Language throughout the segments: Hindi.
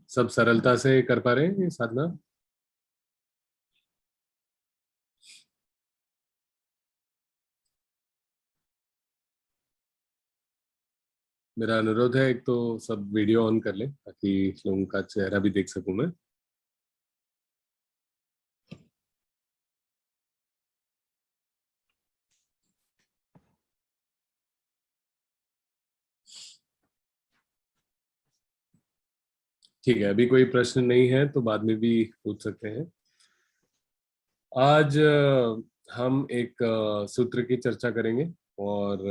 सब सरलता से कर पा रहे हैं ये साधना? मेरा अनुरोध है, एक तो सब वीडियो ऑन कर लें ताकि लोगों का चेहरा भी देख सकूं मैं। ठीक है, अभी कोई प्रश्न नहीं है तो बाद में भी पूछ सकते हैं। आज हम एक सूत्र की चर्चा करेंगे और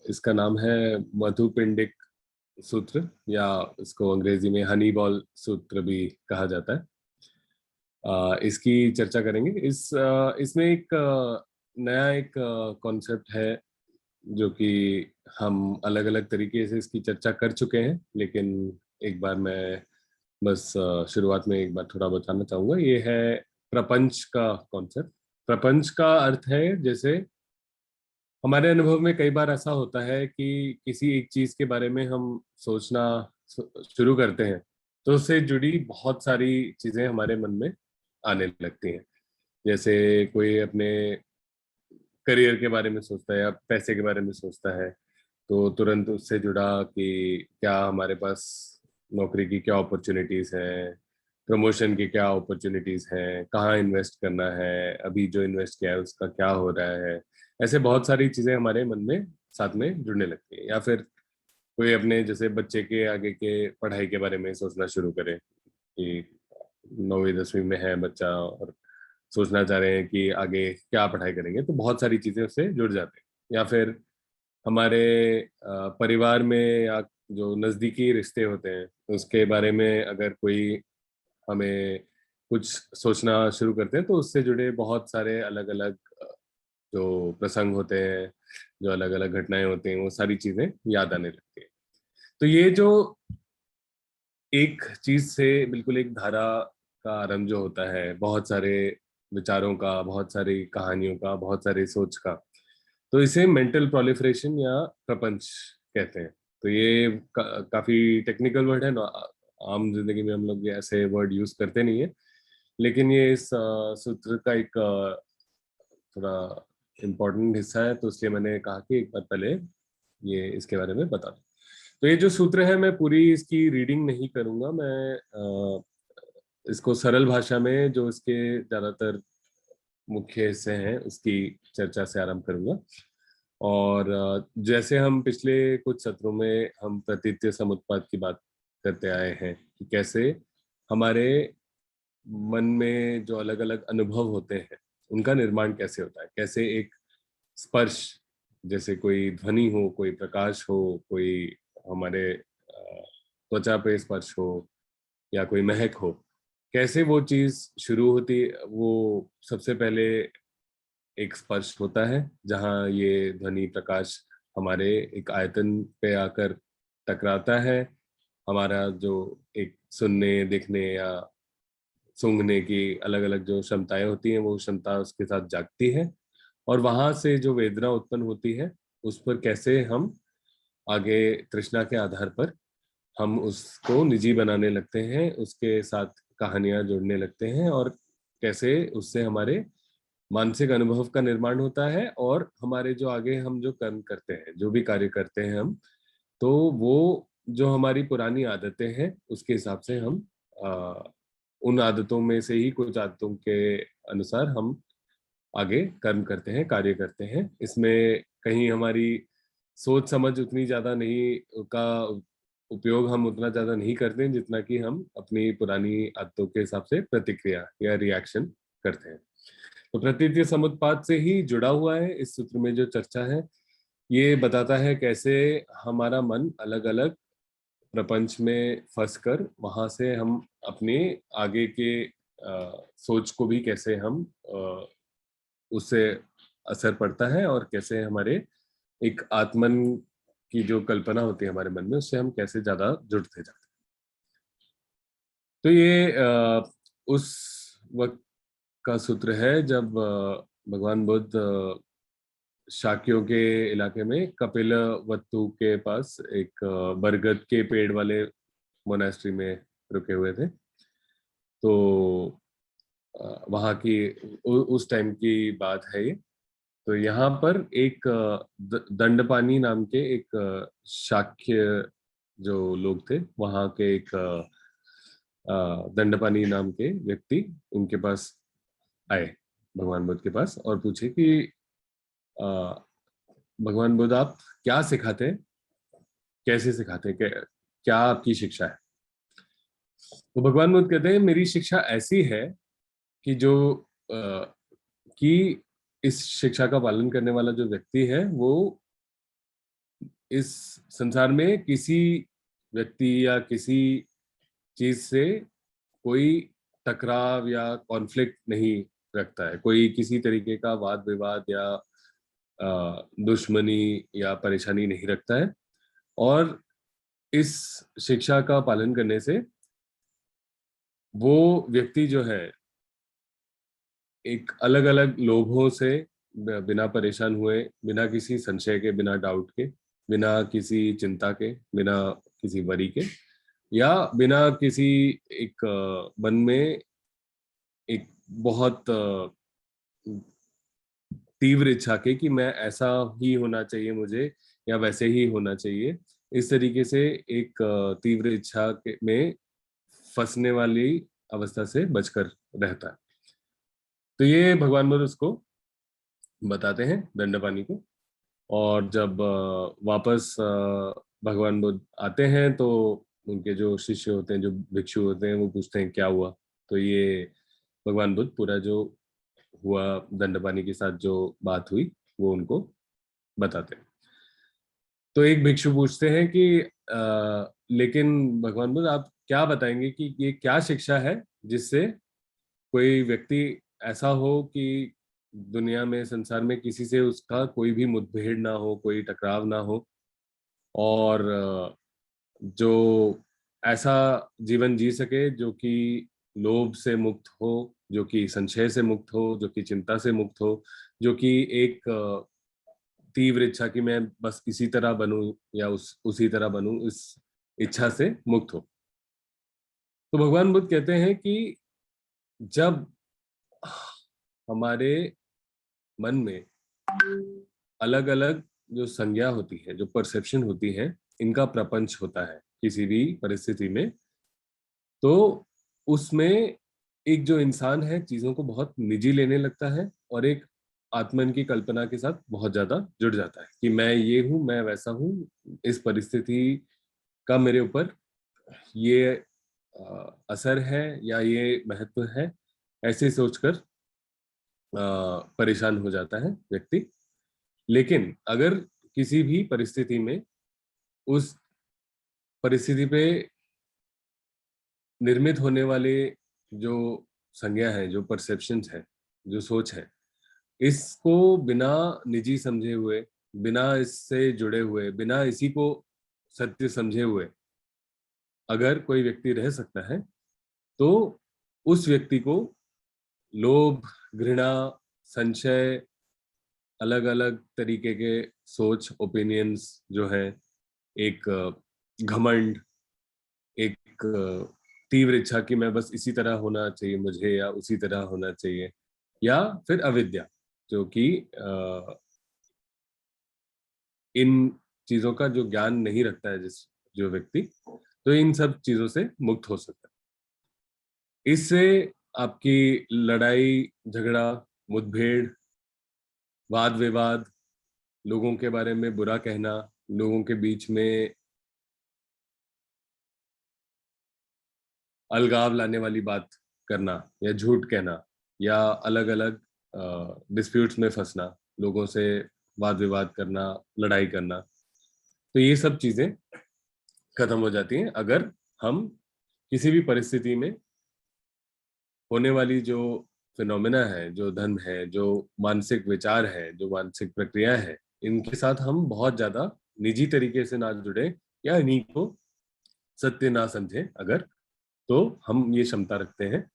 इसका नाम है मधुपिंडिक सूत्र, या इसको अंग्रेजी में हनी बॉल सूत्र भी कहा जाता है। इसकी चर्चा करेंगे। इसमें एक नया एक कॉन्सेप्ट है जो कि हम अलग अलग तरीके से इसकी चर्चा कर चुके हैं, लेकिन एक बार मैं बस शुरुआत में एक बार थोड़ा बताना चाहूंगा। ये है प्रपंच का कॉन्सेप्ट। प्रपंच का अर्थ है, जैसे हमारे अनुभव में कई बार ऐसा होता है कि किसी एक चीज के बारे में हम सोचना शुरू करते हैं, तो उससे जुड़ी बहुत सारी चीजें हमारे मन में आने लगती हैं। जैसे कोई अपने करियर के बारे में सोचता है या पैसे के बारे में सोचता है, तो तुरंत उससे जुड़ा कि क्या हमारे पास नौकरी की क्या अपॉर्चुनिटीज हैं, प्रमोशन की क्या अपॉर्चुनिटीज हैं, कहाँ इन्वेस्ट करना है, अभी जो इन्वेस्ट किया है उसका क्या हो रहा है। ऐसे बहुत सारी चीजें हमारे मन में साथ में जुड़ने लगती है। या फिर कोई अपने जैसे बच्चे के आगे के पढ़ाई के बारे में सोचना शुरू करे कि 9वीं 10वीं में है बच्चा और सोचना चाह रहे हैं कि आगे क्या पढ़ाई करेंगे, तो बहुत सारी चीजें उससे जुड़ जाते हैं। या फिर हमारे परिवार में या जो नजदीकी रिश्ते होते हैं उसके बारे में अगर कोई हमें कुछ सोचना शुरू करते हैं, तो उससे जुड़े बहुत सारे अलग अलग जो प्रसंग होते हैं, जो अलग अलग घटनाएं होती हैं, वो सारी चीजें याद आने लगती हैं। तो ये जो एक चीज से बिल्कुल एक धारा का आरंभ जो होता है, बहुत सारे विचारों का, बहुत सारी कहानियों का, बहुत सारी सोच का, तो इसे मेंटल प्रोलिफरेशन या प्रपंच कहते हैं। तो ये काफी टेक्निकल वर्ड है ना, आम जिंदगी में हम लोग ये ऐसे वर्ड यूज करते नहीं है, लेकिन ये इस सूत्र का एक थोड़ा इम्पोर्टेंट हिस्सा है, तो इसलिए मैंने कहा कि एक बार पहले ये इसके बारे में बता दूं। तो ये जो सूत्र है, मैं पूरी इसकी रीडिंग नहीं करूंगा। मैं इसको सरल भाषा में जो इसके ज्यादातर मुख्य हिस्से हैं उसकी चर्चा से आरंभ करूंगा। और जैसे हम पिछले कुछ सत्रों में हम प्रतीत्य समुत्पाद की बात करते आए हैं कि कैसे हमारे मन में जो अलग अलग अनुभव होते हैं उनका निर्माण कैसे होता है, कैसे एक स्पर्श, जैसे कोई ध्वनि हो, कोई प्रकाश हो, कोई हमारे त्वचा पे स्पर्श हो, या कोई महक हो, कैसे वो चीज शुरू होती। वो सबसे पहले एक स्पर्श होता है जहाँ ये ध्वनि प्रकाश हमारे एक आयतन पे आकर टकराता है। हमारा जो एक सुनने, देखने या सूंघने की अलग अलग जो क्षमताएं होती हैं, वो क्षमता उसके साथ जागती है, और वहां से जो वेदना उत्पन्न होती है उस पर कैसे हम आगे तृष्णा के आधार पर हम उसको निजी बनाने लगते हैं, उसके साथ कहानियां जोड़ने लगते हैं, और कैसे उससे हमारे मानसिक अनुभव का निर्माण होता है, और हमारे जो आगे हम जो कर्म करते हैं, जो भी कार्य करते हैं हम, तो वो जो हमारी पुरानी आदतें हैं उसके हिसाब से हम आ, उन आदतों में से ही कुछ आदतों के अनुसार हम आगे कर्म करते हैं, कार्य करते हैं। इसमें कहीं हमारी सोच समझ उतनी ज्यादा नहीं का उपयोग हम उतना ज्यादा नहीं करते हैं जितना कि हम अपनी पुरानी आदतों के हिसाब से प्रतिक्रिया या रिएक्शन करते हैं। तो प्रतीतीय समुत्पाद से ही जुड़ा हुआ है इस सूत्र में जो चर्चा है। ये बताता है कैसे हमारा मन अलग अलग प्रपंच में फंस कर वहां से हम अपने आगे के सोच को भी कैसे हम उससे असर पड़ता है, और कैसे हमारे एक आत्मन की जो कल्पना होती है हमारे मन में, उससे हम कैसे ज्यादा जुड़ते जाते हैं। तो ये उस वक्त का सूत्र है जब भगवान बुद्ध शाक्यों के इलाके में कपिलवस्तु के पास एक बरगद के पेड़ वाले मोनास्ट्री में रुके हुए थे। तो वहाँ की उस टाइम की बात है ये। तो यहाँ पर एक दंडपानी नाम के एक शाक्य जो लोग थे, वहाँ के एक दंडपानी नाम के व्यक्ति उनके पास आए, भगवान बुद्ध के पास, और पूछे कि अ, भगवान बुद्ध आप क्या सिखाते हैं, कैसे सिखाते हैं, क्या आपकी शिक्षा है। तो भगवान बुद्ध कहते हैं मेरी शिक्षा ऐसी है कि जो कि इस शिक्षा का पालन करने वाला जो व्यक्ति है वो इस संसार में किसी व्यक्ति या किसी चीज से कोई टकराव या कॉन्फ्लिक्ट नहीं रखता है, कोई किसी तरीके का वाद विवाद या दुश्मनी या परेशानी नहीं रखता है। और इस शिक्षा का पालन करने से वो व्यक्ति जो है एक अलग अलग लोभों से बिना परेशान हुए, बिना किसी संशय के, बिना डाउट के, बिना किसी चिंता के, बिना किसी वरी के, या बिना किसी एक मन में एक बहुत तीव्र इच्छा के कि मैं ऐसा ही होना चाहिए मुझे या वैसे ही होना चाहिए, इस तरीके से एक तीव्र इच्छा में फंसने वाली अवस्था से बचकर रहता है। तो ये भगवान बुद्ध उसको बताते हैं दंडपानी को। और जब वापस भगवान बुद्ध आते हैं तो उनके जो शिष्य होते हैं, जो भिक्षु होते हैं, वो पूछते हैं क्या हुआ। तो ये भगवान बुद्ध पूरा जो हुआ, दंडपानी के साथ जो बात हुई, वो उनको बताते हैं। तो एक भिक्षु पूछते हैं कि लेकिन भगवान बुद्ध आप क्या बताएंगे कि ये क्या शिक्षा है जिससे कोई व्यक्ति ऐसा हो कि दुनिया में, संसार में किसी से उसका कोई भी मुठभेड़ ना हो, कोई टकराव ना हो, और जो ऐसा जीवन जी सके जो कि लोभ से मुक्त हो, जो कि संशय से मुक्त हो, जो कि चिंता से मुक्त हो, जो कि एक तीव्र इच्छा कि मैं बस इसी तरह बनूं या उसी तरह बनूं, इस इच्छा से मुक्त हो। तो भगवान बुद्ध कहते हैं कि जब हमारे मन में अलग अलग जो संज्ञा होती है, जो परसेप्शन होती है, इनका प्रपंच होता है किसी भी परिस्थिति में, तो उसमें एक जो इंसान है चीजों को बहुत निजी लेने लगता है और एक आत्मन की कल्पना के साथ बहुत ज्यादा जुड़ जाता है कि मैं ये हूं, मैं वैसा हूं, इस परिस्थिति का मेरे ऊपर ये असर है या ये महत्व है, ऐसे सोचकर परेशान हो जाता है व्यक्ति। लेकिन अगर किसी भी परिस्थिति में उस परिस्थिति पे निर्मित होने वाले जो संज्ञा है, जो परसेप्शंस है, जो सोच है, इसको बिना निजी समझे हुए, बिना इससे जुड़े हुए, बिना इसी को सत्य समझे हुए अगर कोई व्यक्ति रह सकता है, तो उस व्यक्ति को लोभ, घृणा, संशय, अलग अलग तरीके के सोच, ओपिनियंस जो है, एक घमंड, एक तीव्र इच्छा कि मैं बस इसी तरह होना चाहिए मुझे या उसी तरह होना चाहिए, या फिर अविद्या जो कि इन चीजों का जो ज्ञान नहीं रखता है जिस जो व्यक्ति, तो इन सब चीजों से मुक्त हो सकता है। इससे आपकी लड़ाई झगड़ा, मुठभेड़, वाद विवाद, लोगों के बारे में बुरा कहना, लोगों के बीच में अलगाव लाने वाली बात करना या झूठ कहना या अलग अलग डिस्प्यूट्स में फंसना, लोगों से वाद विवाद करना, लड़ाई करना, तो ये सब चीजें खत्म हो जाती हैं अगर हम किसी भी परिस्थिति में होने वाली जो फिनोमेना है, जो धन है, जो मानसिक विचार है, जो मानसिक प्रक्रिया है, इनके साथ हम बहुत ज्यादा निजी तरीके से ना जुड़े या इन्हीं को सत्य ना समझे अगर, तो हम ये क्षमता रखते हैं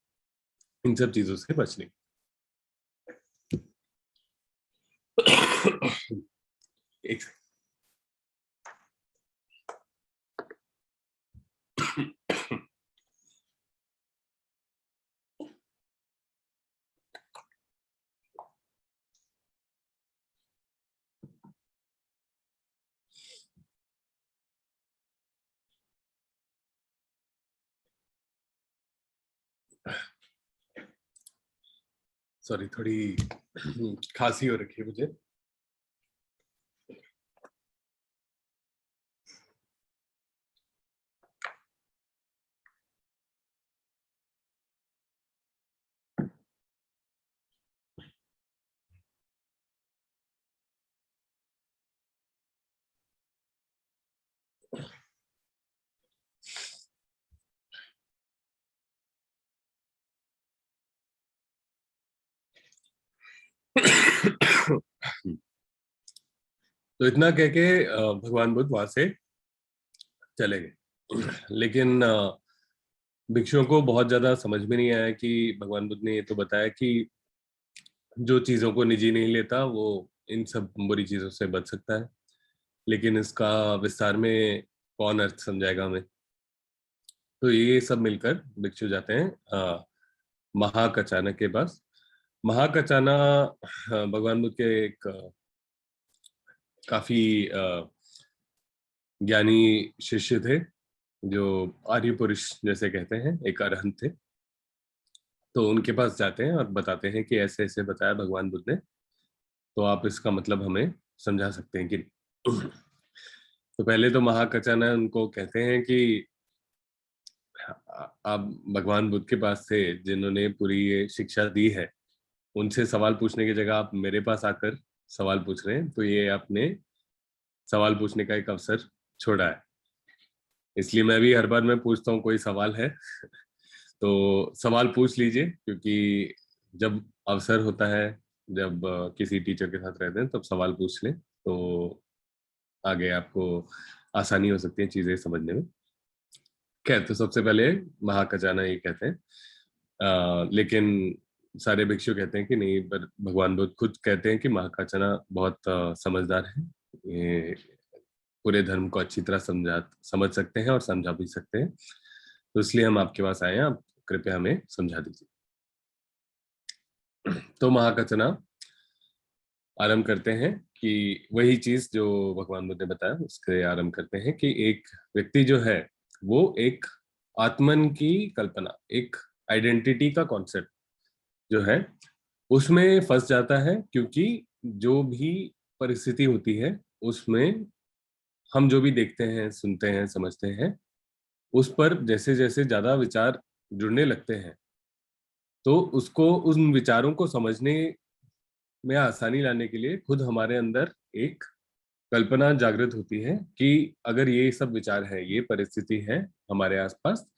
इन सब चीजों से बचने की। एक सॉरी, थोड़ी खांसी हो रखी है मुझे। तो इतना कह के भगवान बुद्ध वहां से चले गए। लेकिन भिक्षुओं को बहुत ज्यादा समझ में नहीं आया कि भगवान बुद्ध ने ये तो बताया कि जो चीजों को निजी नहीं लेता वो इन सब बुरी चीजों से बच सकता है, लेकिन इसका विस्तार में कौन अर्थ समझाएगा हमें। तो ये सब मिलकर भिक्षु जाते हैं महाकचाना के पास। महाकचाना भगवान बुद्ध के एक काफी ज्ञानी शिष्य थे, जो आर्य पुरुष जैसे कहते हैं, एक अरहंत थे। तो उनके पास जाते हैं और बताते हैं कि ऐसे ऐसे बताया भगवान बुद्ध ने, तो आप इसका मतलब हमें समझा सकते हैं कि नहीं? तो पहले तो महाकचाना उनको कहते हैं कि आप भगवान बुद्ध के पास थे जिन्होंने पूरी ये शिक्षा दी है, उनसे सवाल पूछने की जगह आप मेरे पास आकर सवाल पूछ रहे हैं, तो ये आपने सवाल पूछने का एक अवसर छोड़ा है। इसलिए मैं भी हर बार मैं पूछता हूँ कोई सवाल है तो सवाल पूछ लीजिए, क्योंकि जब अवसर होता है, जब किसी टीचर के साथ रहते हैं तब सवाल पूछ लें, तो आगे आपको आसानी हो सकती है चीजें समझने में। खैर, तो सबसे पहले महाकचाना ये कहते हैं, लेकिन सारे भिक्षु कहते हैं कि नहीं, पर भगवान बुद्ध खुद कहते हैं कि महाकचाना बहुत समझदार है, ये पूरे धर्म को अच्छी तरह समझ सकते हैं और समझा भी सकते हैं, तो इसलिए हम आपके पास आए हैं, आप कृपया हमें समझा दीजिए। तो महाकचना आरंभ करते हैं कि वही चीज जो भगवान बुद्ध ने बताया उसके आरंभ करते हैं कि एक व्यक्ति जो है वो एक आत्मन की कल्पना, एक आइडेंटिटी का कॉन्सेप्ट जो है उसमें फंस जाता है, क्योंकि जो भी परिस्थिति होती है उसमें हम जो भी देखते हैं, सुनते हैं, समझते हैं, उस पर जैसे जैसे ज्यादा विचार जुड़ने लगते हैं, तो उसको उन विचारों को समझने में आसानी लाने के लिए खुद हमारे अंदर एक कल्पना जागृत होती है कि अगर ये सब विचार है, ये परिस्थिति है हमारे आसपास,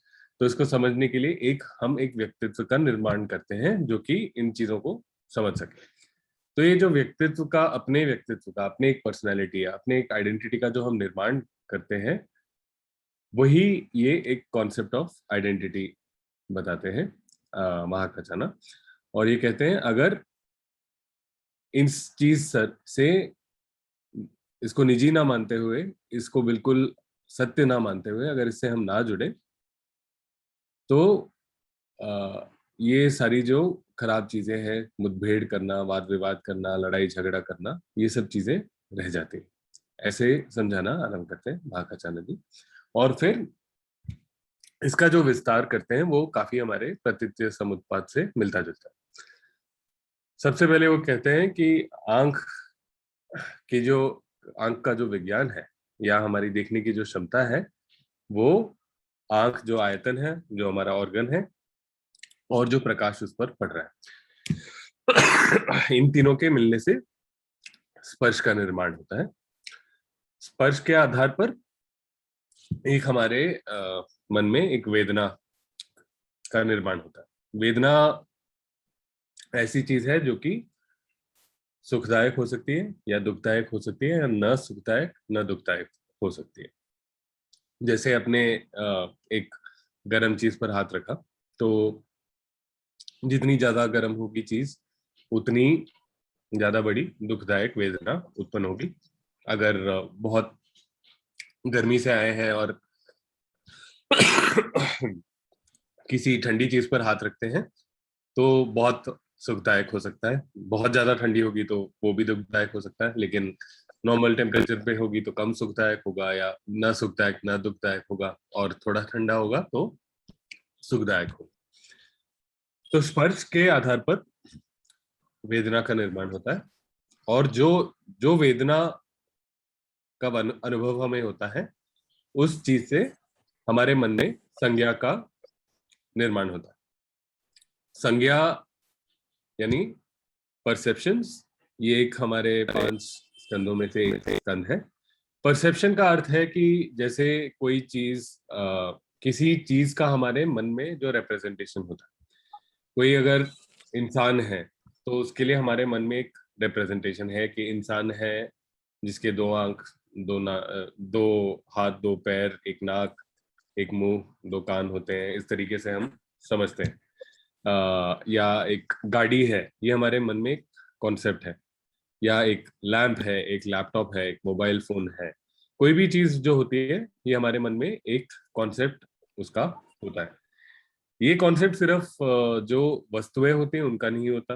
तो इसको समझने के लिए हम एक व्यक्तित्व का निर्माण करते हैं जो कि इन चीजों को समझ सके। तो ये जो व्यक्तित्व का अपने एक पर्सनैलिटी है, अपने एक आइडेंटिटी का जो हम निर्माण करते हैं, वही ये एक कॉन्सेप्ट ऑफ आइडेंटिटी बताते हैं महाकचना। और ये कहते हैं अगर इस चीज से इसको निजी ना मानते हुए, इसको बिल्कुल सत्य ना मानते हुए, अगर इससे हम ना जुड़े, तो ये सारी जो खराब चीजें हैं, मुठभेड़ करना, वाद विवाद करना, लड़ाई झगड़ा करना, ये सब चीजें रह जाती हैं। ऐसे समझाना आरंभ करते हैं महाकाचार्य जी। और फिर इसका जो विस्तार करते हैं वो काफी हमारे प्रतीच्य समुत्पाद से मिलता जुलता है। सबसे पहले वो कहते हैं कि आंख की जो आंख का जो विज्ञान है, या हमारी देखने की जो क्षमता है, वो आंख जो आयतन है, जो हमारा ऑर्गन है, और जो प्रकाश उस पर पड़ रहा है, इन तीनों के मिलने से स्पर्श का निर्माण होता है। स्पर्श के आधार पर एक हमारे मन में एक वेदना का निर्माण होता है। वेदना ऐसी चीज है जो कि सुखदायक हो सकती है या दुखदायक हो सकती है, या न सुखदायक न दुखदायक हो सकती है। जैसे अपने एक गर्म चीज पर हाथ रखा, तो जितनी ज्यादा गर्म होगी चीज, उतनी ज्यादा बड़ी दुखदायक वेदना उत्पन्न होगी। अगर बहुत गर्मी से आए हैं और किसी ठंडी चीज पर हाथ रखते हैं, तो बहुत सुखदायक हो सकता है। बहुत ज्यादा ठंडी होगी तो वो भी दुखदायक हो सकता है, लेकिन नॉर्मल टेम्परेचर पे होगी तो कम सुखदायक होगा, या न सुखदायक न दुखदायक होगा, और थोड़ा ठंडा होगा तो सुखदायक होगा। तो स्पर्श के आधार पर वेदना का निर्माण होता है, और जो जो वेदना का अनुभव हमें होता है, उस चीज से हमारे मन में संज्ञा का निर्माण होता है। संज्ञा यानी परसेप्शंस, ये एक हमारे 5 स्कंदों में से एक स्कंद है। परसेप्शन का अर्थ है कि जैसे कोई चीज, किसी चीज का हमारे मन में जो रिप्रेजेंटेशन होता है, कोई अगर इंसान है तो उसके लिए हमारे मन में एक रिप्रेजेंटेशन है कि इंसान है जिसके 2 आंख, 2 हाथ, 2 पैर, एक नाक, एक मुंह, 2 कान होते हैं, इस तरीके से हम समझते हैं। या एक गाड़ी है, ये हमारे मन में एक कॉन्सेप्ट है, या एक लैंप है, एक लैपटॉप है, एक मोबाइल फोन है। कोई भी चीज जो होती है, ये हमारे मन में एक कॉन्सेप्ट उसका होता है। ये कॉन्सेप्ट सिर्फ जो वस्तुएं होती हैं उनका नहीं होता।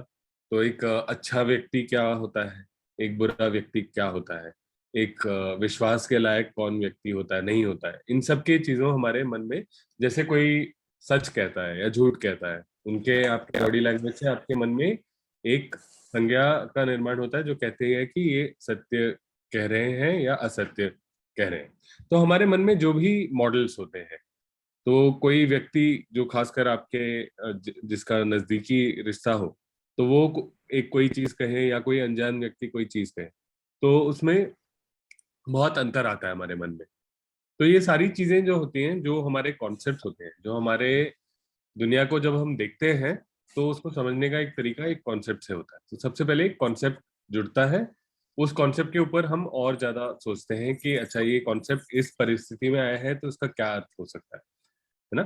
तो एक अच्छा व्यक्ति क्या होता है, एक बुरा व्यक्ति क्या होता है, एक विश्वास के लायक कौन व्यक्ति होता है, नहीं होता है, इन सब की चीजों हमारे मन में, जैसे कोई सच कहता है या झूठ कहता है, उनके आपके बॉडी लैंग्वेज से आपके मन में एक संज्ञा का निर्माण होता है जो कहते हैं कि ये सत्य कह रहे हैं या असत्य कह रहे हैं। तो हमारे मन में जो भी मॉडल्स होते हैं, तो कोई व्यक्ति जो खासकर आपके जिसका नजदीकी रिश्ता हो, तो वो एक कोई चीज कहे या कोई अनजान व्यक्ति कोई चीज कहे, तो उसमें बहुत अंतर आता है हमारे मन में। तो ये सारी चीजें जो होती हैं, जो हमारे कॉन्सेप्ट होते हैं, जो हमारे दुनिया को जब हम देखते हैं, तो उसको समझने का एक तरीका एक कॉन्सेप्ट से होता है। तो सबसे पहले एक कॉन्सेप्ट जुड़ता है, उस कॉन्सेप्ट के ऊपर हम और ज्यादा सोचते हैं कि अच्छा ये कॉन्सेप्ट इस परिस्थिति में आया है तो इसका क्या अर्थ हो सकता है ना।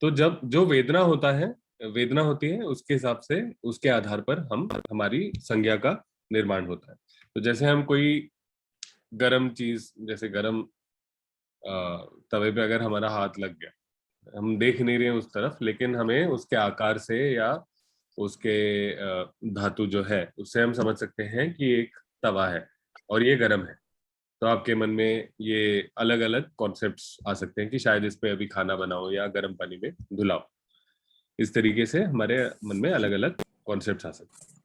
तो जब जो वेदना होता है, वेदना होती है, उसके हिसाब से, उसके आधार पर हम हमारी संज्ञा का निर्माण होता है। तो जैसे हम कोई गरम चीज, जैसे गरम तवे पे अगर हमारा हाथ लग गया, हम देख नहीं रहे हैं उस तरफ, लेकिन हमें उसके आकार से या उसके धातु जो है उससे हम समझ सकते हैं कि एक तवा है और ये गरम है। तो आपके मन में ये अलग अलग कॉन्सेप्ट्स आ सकते हैं कि शायद इस पे अभी खाना बनाओ या गर्म पानी में धुलाओ। इस तरीके से हमारे मन में अलग अलग कॉन्सेप्ट्स आ सकते हैं।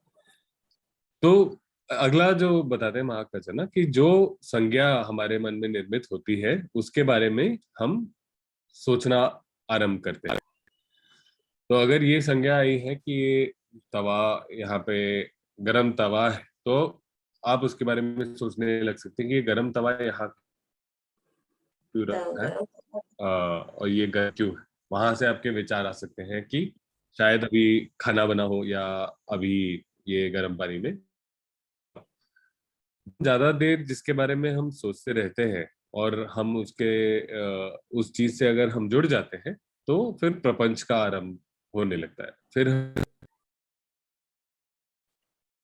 तो अगला जो बताते हैं महाकवच ना, कि जो संज्ञा हमारे मन में निर्मित होती है उसके बारे में हम सोचना आरंभ करते हैं। तो अगर ये संज्ञा आई है कि ये तवा, यहाँ पे गरम तवा है, तो आप उसके बारे में सोचने लग सकते हैं कि ये गरम तवा यहाँ क्यों रखा है, और ये गर्म क्यों है। वहां से आपके विचार आ सकते हैं कि शायद अभी खाना बना हो, या अभी ये गर्म पानी में। ज्यादा देर जिसके बारे में हम सोचते रहते हैं और हम उसके उस चीज से अगर हम जुड़ जाते हैं, तो फिर प्रपंच का आरंभ होने लगता है। फिर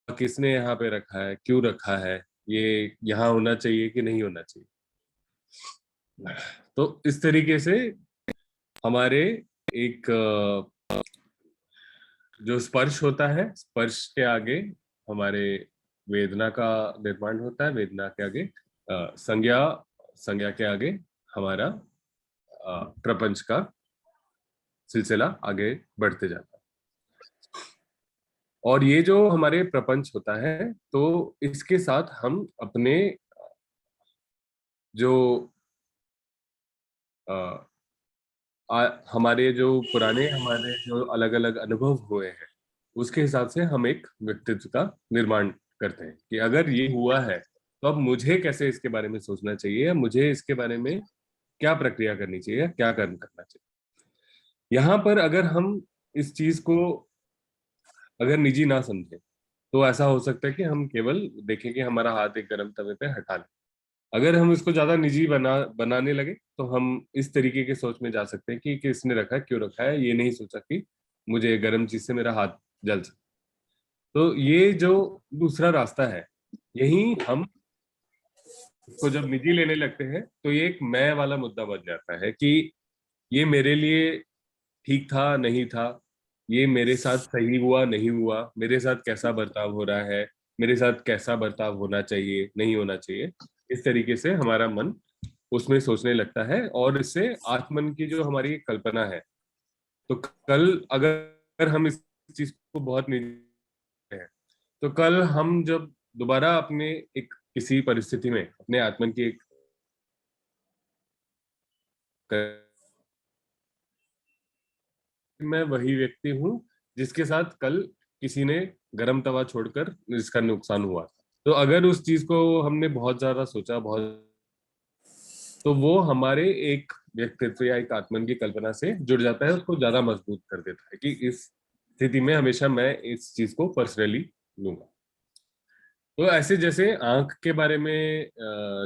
किसने यहाँ पे रखा है, क्यों रखा है, ये यहाँ होना चाहिए कि नहीं होना चाहिए। तो इस तरीके से हमारे एक जो स्पर्श होता है, स्पर्श के आगे हमारे वेदना का निर्माण होता है, वेदना के आगे संज्ञा, संज्ञा के आगे हमारा प्रपंच का सिलसिला आगे बढ़ते जाता है। और ये जो हमारे प्रपंच होता है, तो इसके साथ हम अपने जो हमारे जो पुराने, हमारे जो अलग अलग अनुभव हुए हैं, उसके हिसाब से हम एक व्यक्तित्व का निर्माण करते हैं कि अगर ये हुआ है तो अब मुझे कैसे इसके बारे में सोचना चाहिए, या मुझे इसके बारे में क्या प्रक्रिया करनी चाहिए, या क्या कर्म करना चाहिए। यहाँ पर अगर हम इस चीज को अगर निजी ना समझें, तो ऐसा हो सकता है कि हम केवल देखें कि हमारा हाथ एक गर्म तवे पे हटा लें। अगर हम इसको ज्यादा निजी बनाने लगे, तो हम इस तरीके के सोच में जा सकते हैं कि किसने रखा है, क्यों रखा है, ये नहीं सोचा कि मुझे गर्म चीज से मेरा हाथ जल सकता। तो ये जो दूसरा रास्ता है, यही हम इसको जब निजी लेने लगते हैं, तो ये एक मैं वाला मुद्दा बन जाता है कि ये मेरे लिए ठीक था, नहीं था, ये मेरे साथ सही हुआ, नहीं हुआ, मेरे साथ कैसा बर्ताव हो रहा है, मेरे साथ कैसा बर्ताव होना चाहिए, नहीं होना चाहिए। इस तरीके से हमारा मन उसमें सोचने लगता है, और इससे आत्मन की जो हमारी कल्पना है, तो कल अगर हम इस चीज को बहुत निजी है, तो कल हम जब दोबारा अपने एक किसी परिस्थिति में अपने आत्मन की एक मैं वही व्यक्ति हूँ जिसके साथ कल किसी ने गर्म तवा छोड़कर जिसका नुकसान हुआ। तो अगर उस चीज को हमने बहुत ज्यादा सोचा, बहुत, तो वो हमारे एक व्यक्तित्व या एक आत्मन की कल्पना से जुड़ जाता है, उसको ज्यादा मजबूत कर देता है कि इस स्थिति में हमेशा मैं इस चीज को पर्सनली लूंगा। तो ऐसे जैसे आंख के बारे में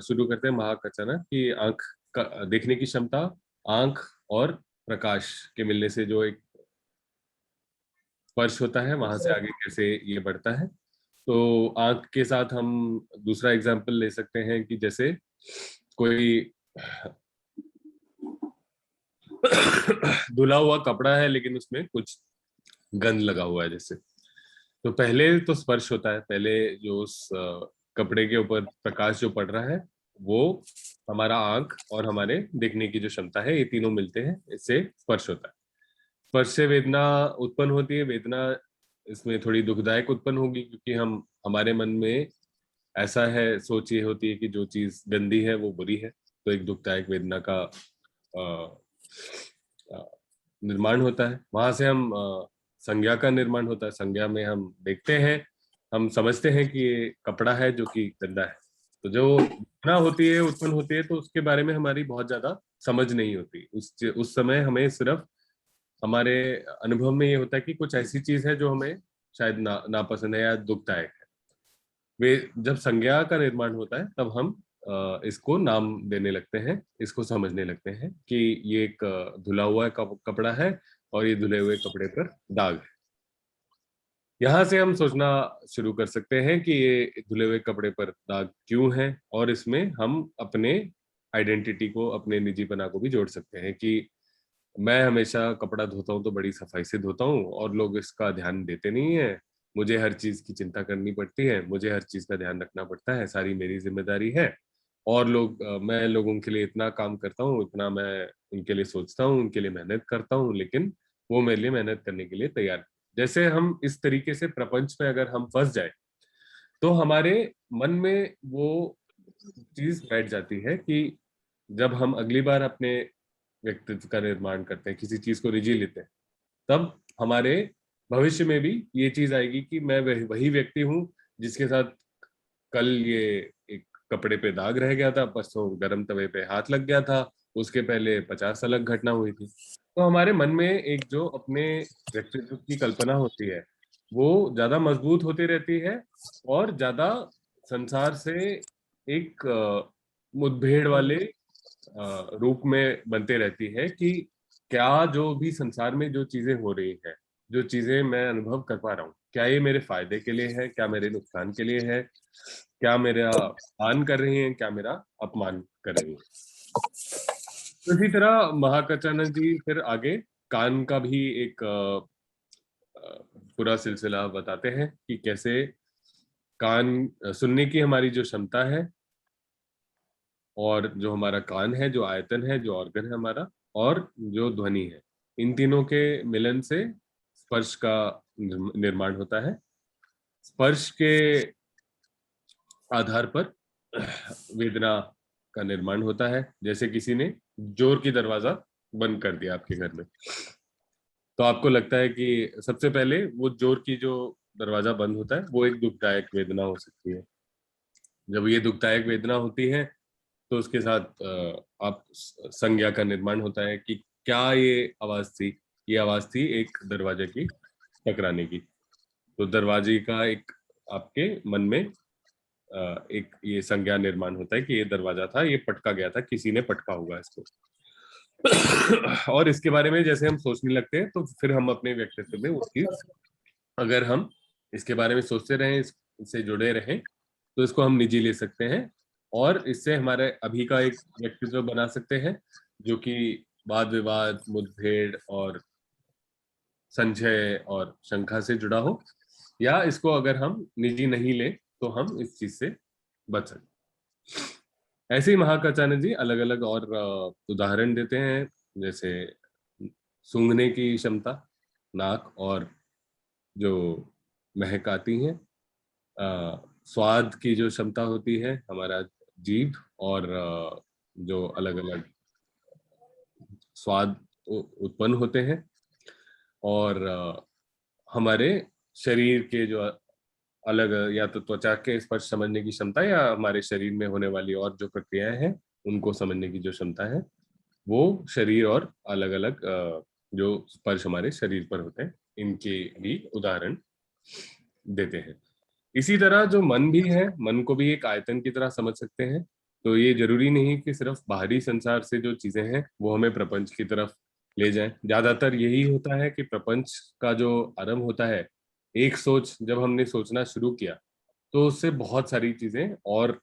शुरू करते हैं महाकचना कि आंख का देखने की क्षमता, आंख और प्रकाश के मिलने से जो एक स्पर्श होता है, वहां से आगे कैसे ये बढ़ता है। तो आंख के साथ हम दूसरा एग्जाम्पल ले सकते हैं कि जैसे कोई धुला हुआ कपड़ा है लेकिन उसमें कुछ गंध लगा हुआ है जैसे, तो पहले तो स्पर्श होता है, पहले जो उस कपड़े के ऊपर प्रकाश जो पड़ रहा है वो हमारा आंख और हमारे देखने की जो क्षमता है, ये तीनों मिलते हैं, इससे स्पर्श होता है। स्पर्श से वेदना उत्पन्न होती है। वेदना इसमें थोड़ी दुखदायक उत्पन्न होगी क्योंकि हम हमारे मन में ऐसा है, सोच ये होती है कि जो चीज गंदी है वो बुरी है, तो एक दुखदायक वेदना का अ, अ, निर्माण होता है। वहां से हम संज्ञा का निर्माण होता है। संज्ञा में हम देखते हैं, हम समझते हैं कि ये कपड़ा है जो कि गंदा है। तो जो घटना होती है, उत्पन्न होती है, तो उसके बारे में हमारी बहुत ज्यादा समझ नहीं होती। उस समय हमें सिर्फ हमारे अनुभव में ये होता है कि कुछ ऐसी चीज है जो हमें शायद नापसंद है या दुखदायक है। वे जब संज्ञा का निर्माण होता है तब हम इसको नाम देने लगते हैं, इसको समझने लगते हैं कि ये एक धुला हुआ कपड़ा है और ये धुले हुए कपड़े पर दाग है। यहाँ से हम सोचना शुरू कर सकते हैं कि ये धुले हुए कपड़े पर दाग क्यों है, और इसमें हम अपने आइडेंटिटी को, अपने निजीपना को भी जोड़ सकते हैं कि मैं हमेशा कपड़ा धोता हूँ तो बड़ी सफाई से धोता हूँ और लोग इसका ध्यान देते नहीं है। मुझे हर चीज की चिंता करनी पड़ती है, मुझे हर चीज का ध्यान रखना पड़ता है, सारी मेरी जिम्मेदारी है। और मैं लोगों के लिए इतना काम करता हूँ, इतना मैं उनके लिए सोचता हूँ, उनके लिए मेहनत करता हूँ, लेकिन वो मेरे लिए मेहनत करने के लिए तैयार नहीं। जैसे हम इस तरीके से प्रपंच में अगर हम फंस जाए तो हमारे मन में वो चीज बैठ जाती है कि जब हम अगली बार अपने व्यक्तित्व का निर्माण करते हैं, किसी चीज को निजी लेते हैं, तब हमारे भविष्य में भी ये चीज आएगी कि मैं वही व्यक्ति हूँ जिसके साथ कल ये एक कपड़े पे दाग रह गया था, परसों गर्म तवे पे हाथ लग गया था, उसके पहले 50 अलग घटना हुई थी। तो हमारे मन में एक जो अपने व्यक्तित्व की कल्पना होती है वो ज्यादा मजबूत होती रहती है और ज्यादा संसार से एक मुठभेड़ वाले रूप में बनते रहती है कि क्या जो भी संसार में जो चीजें हो रही हैं, जो चीजें मैं अनुभव कर पा रहा हूँ, क्या ये मेरे फायदे के लिए है, क्या मेरे नुकसान के लिए है, क्या मेरा मान कर रही हैं, क्या मेरा अपमान कर रही हैं। तो इसी तरह महाकाचानंद जी फिर आगे कान का भी एक पूरा सिलसिला बताते हैं कि कैसे कान सुनने की हमारी जो क्षमता है और जो हमारा कान है, जो आयतन है, जो ऑर्गन है हमारा, और जो ध्वनि है, इन तीनों के मिलन से स्पर्श का निर्माण होता है। स्पर्श के आधार पर वेदना का निर्माण होता है। जैसे किसी ने जोर की दरवाजा बंद कर दिया आपके घर में, तो आपको लगता है कि सबसे पहले वो जोर की जो दरवाजा बंद होता है वो एक दुखदायक वेदना हो सकती है। जब ये दुखदायक वेदना होती है तो उसके साथ आप संज्ञा का निर्माण होता है कि क्या ये आवाज थी। ये आवाज थी एक दरवाजे की टकराने की। तो दरवाजे का एक आपके मन में एक ये संज्ञा निर्माण होता है कि ये दरवाजा था, ये पटका गया था, किसी ने पटका होगा इसको। और इसके बारे में जैसे हम सोचने लगते हैं तो फिर हम अपने व्यक्तित्व में वो चीज, अगर हम इसके बारे में सोचते रहें, इससे जुड़े रहें, तो इसको हम निजी ले सकते हैं और इससे हमारे अभी का एक व्यक्तित्व बना सकते हैं जो कि वाद विवाद, मुठभेड़ और संशय और शंका से जुड़ा हो। या इसको अगर हम निजी नहीं ले तो हम इस चीज से बच सकते। ऐसे ही महाकाचार्य जी अलग अलग और उदाहरण देते हैं, जैसे सूंघने की क्षमता, नाक और जो महक आती है, स्वाद की जो क्षमता होती है, हमारा जीभ, और जो अलग अलग स्वाद उत्पन्न होते हैं, और हमारे शरीर के जो अलग, या तो त्वचा के स्पर्श समझने की क्षमता, या हमारे शरीर में होने वाली और जो प्रक्रियाएं हैं उनको समझने की जो क्षमता है, वो शरीर और अलग अलग जो स्पर्श हमारे शरीर पर होते हैं इनके भी उदाहरण देते हैं। इसी तरह जो मन भी है, मन को भी एक आयतन की तरह समझ सकते हैं। तो ये जरूरी नहीं कि सिर्फ बाहरी संसार से जो चीजें हैं वो हमें प्रपंच की तरफ ले जाएं। ज्यादातर यही होता है कि प्रपंच का जो आरंभ होता है, एक सोच जब हमने सोचना शुरू किया, तो उससे बहुत सारी चीजें और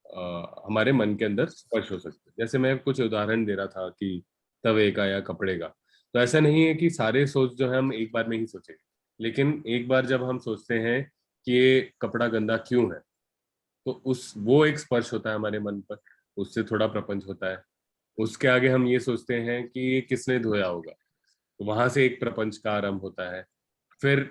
हमारे मन के अंदर स्पर्श हो सकती है। जैसे मैं कुछ उदाहरण दे रहा था कि तवे का या कपड़े का, तो ऐसा नहीं है कि सारे सोच जो है हम एक बार में ही सोचेंगे, लेकिन एक बार जब हम सोचते हैं कि ये कपड़ा गंदा क्यों है, तो उस वो एक स्पर्श होता है हमारे मन पर, उससे थोड़ा प्रपंच होता है। उसके आगे हम ये सोचते हैं कि ये किसने धोया होगा, तो वहां से एक प्रपंच का आरंभ होता है। फिर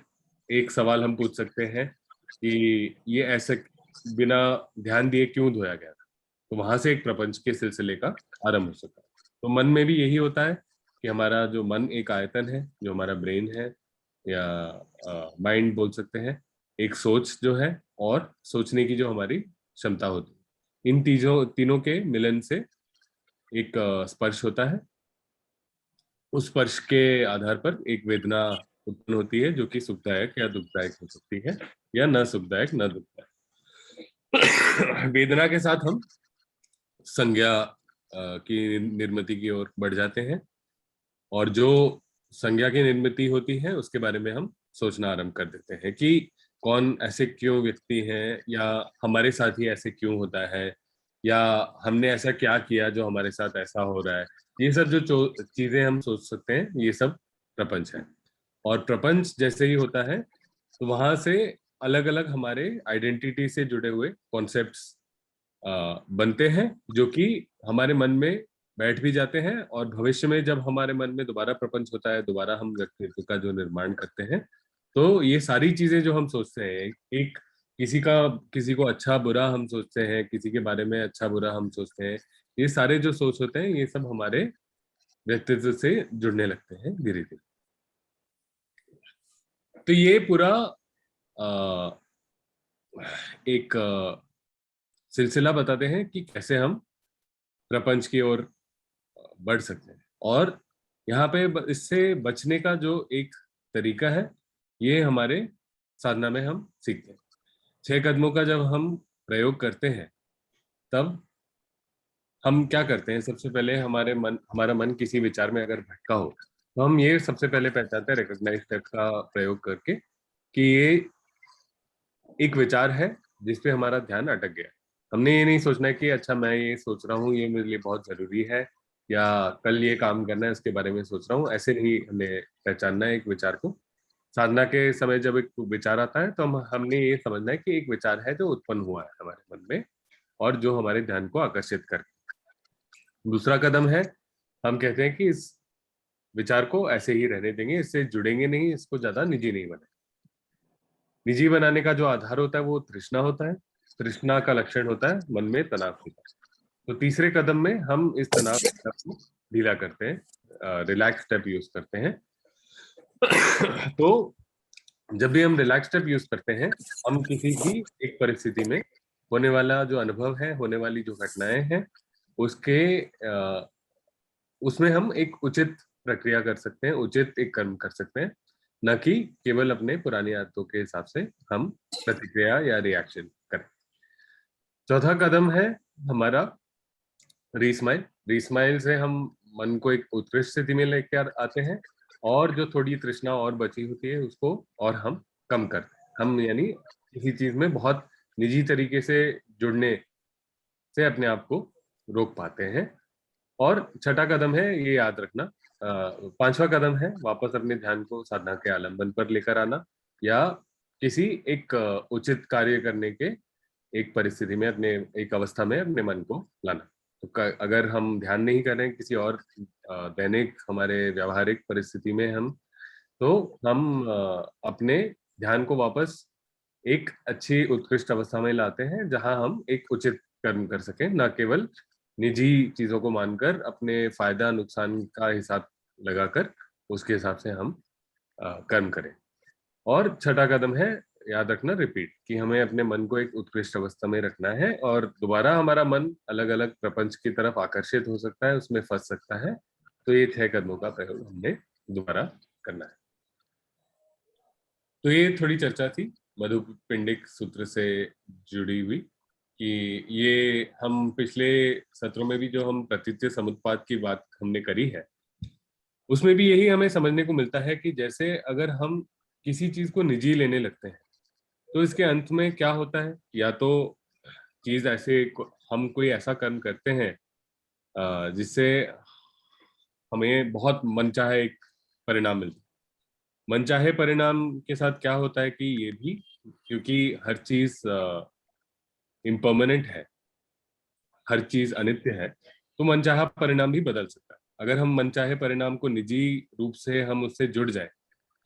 एक सवाल हम पूछ सकते हैं कि ये ऐसे बिना ध्यान दिए क्यों धोया गया, तो वहां से एक प्रपंच के सिलसिले का आरंभ हो सकता है। तो मन में भी यही होता है कि हमारा जो मन एक आयतन है, जो हमारा ब्रेन है, या माइंड बोल सकते हैं, एक सोच जो है और सोचने की जो हमारी क्षमता होती है, इन तीनों तीनों के मिलन से एक स्पर्श होता है। उस स्पर्श के आधार पर एक वेदना उत्पन्न होती है, जो कि सुखदायक या दुखदायक हो सकती है, या न सुखदायक न दुखदायक। वेदना के साथ हम संज्ञा की निर्मिति की ओर बढ़ जाते हैं, और जो संज्ञा की निर्मिति होती है उसके बारे में हम सोचना आरंभ कर देते हैं कि कौन ऐसे क्यों व्यक्ति हैं, या हमारे साथ ही ऐसे क्यों होता है, या हमने ऐसा क्या किया जो हमारे साथ ऐसा हो रहा है। ये सब जो चीजें हम सोच सकते हैं, ये सब प्रपंच है। और प्रपंच जैसे ही होता है, तो वहां से अलग अलग हमारे आइडेंटिटी से जुड़े हुए कॉन्सेप्ट्स बनते हैं, जो कि हमारे मन में बैठ भी जाते हैं, और भविष्य में जब हमारे मन में दोबारा प्रपंच होता है, दोबारा हम व्यक्तित्व का जो निर्माण करते हैं, तो ये सारी चीजें जो हम सोचते हैं, एक किसी को अच्छा बुरा हम सोचते हैं, किसी के बारे में अच्छा बुरा हम सोचते हैं, ये सारे जो सोच होते हैं, ये सब हमारे व्यक्तित्व से जुड़ने लगते हैं धीरे धीरे। तो ये पूरा अ, एक सिलसिला बताते हैं कि कैसे हम प्रपंच की ओर बढ़ सकते हैं। और यहाँ पे इससे बचने का जो एक तरीका है, ये हमारे साधना में हम सीखते हैं। 6 कदमों का जब हम प्रयोग करते हैं, तब हम क्या करते हैं, सबसे पहले हमारा मन किसी विचार में अगर भटका हो, तो हम ये सबसे पहले पहचानते हैं रिकॉग्नाइज स्टेप का प्रयोग करके कि ये एक विचार है जिसपे हमारा ध्यान अटक गया। हमने ये नहीं सोचना है कि अच्छा मैं ये सोच रहा हूँ, ये मेरे लिए बहुत जरूरी है, या कल ये काम करना है उसके बारे में सोच रहा हूँ, ऐसे नहीं हमें पहचानना है एक विचार को। साधना के समय जब एक विचार आता है, तो हमने ये समझना है कि एक विचार है जो उत्पन्न हुआ है हमारे मन में, और जो हमारे ध्यान को आकर्षित कर। दूसरा कदम है, हम कहते हैं कि इस विचार को ऐसे ही रहने देंगे, इससे जुड़ेंगे नहीं, इसको ज्यादा निजी नहीं बनाएंगे। निजी बनाने का जो आधार होता है वो तृष्णा होता है। तृष्णा का लक्षण होता है मन में तनाव होता है। तो तीसरे कदम में हम इस तनाव को ढीला करते हैं, रिलैक्स स्टेप यूज करते हैं। तो जब भी हम रिलैक्स स्टेप यूज करते हैं, हम किसी भी एक परिस्थिति में होने वाला जो अनुभव है, होने वाली जो घटनाएं हैं, उसके उसमें हम एक उचित प्रक्रिया कर सकते हैं, उचित एक कर्म कर सकते हैं, न कि केवल अपने पुरानी आदतों के हिसाब से हम प्रतिक्रिया या रिएक्शन करें। चौथा कदम है हमारा रीस्माइल। रीस्माइल से हम मन को एक उत्कृष्ट स्थिति में लेकर आते हैं, और जो थोड़ी तृष्णा और बची होती है उसको और हम कम करते हैं। हम यानी किसी चीज में बहुत निजी तरीके से जुड़ने से अपने आप को रोक पाते हैं। और छठा कदम है, ये याद रखना, पांचवा कदम है वापस अपने ध्यान को साधना के आलंबन पर लेकर आना, या किसी एक उचित कार्य करने के एक परिस्थिति में, अपने एक अवस्था में अपने मन को लाना। तो अगर हम ध्यान नहीं कर रहे हैं, किसी और दैनिक हमारे व्यवहारिक परिस्थिति में हम तो हम अपने ध्यान को वापस एक अच्छी उत्कृष्ट अवस्था में लाते हैं, जहां हम एक उचित कर्म कर सकें, ना केवल निजी चीजों को मानकर अपने फायदा नुकसान का हिसाब लगाकर उसके हिसाब से हम कर्म करें। और छठा कदम है, याद रखना, रिपीट, कि हमें अपने मन को एक उत्कृष्ट अवस्था में रखना है और दोबारा हमारा मन अलग अलग प्रपंच की तरफ आकर्षित हो सकता है, उसमें फंस सकता है। तो ये 6 कदमों का प्रयोग हमने दोबारा करना है। तो ये थोड़ी चर्चा थी मधुपिंडिक सूत्र से जुड़ी हुई, कि ये हम पिछले सत्रों में भी जो हम प्रतीच्य समुत्पाद की बात हमने करी है, उसमें भी यही हमें समझने को मिलता है कि जैसे अगर हम किसी चीज को निजी लेने लगते हैं, तो इसके अंत में क्या होता है, या तो चीज ऐसे हम कोई ऐसा कर्म करते हैं जिससे हमें बहुत मनचाहे एक परिणाम मिलता है। मनचाहे परिणाम के साथ क्या होता है कि ये भी, क्योंकि हर चीज इम्पर्मानेंट है, हर चीज अनित्य है, तो मनचाहा परिणाम भी बदल सकता है। अगर हम मनचाहे परिणाम को निजी रूप से हम उससे जुड़ जाए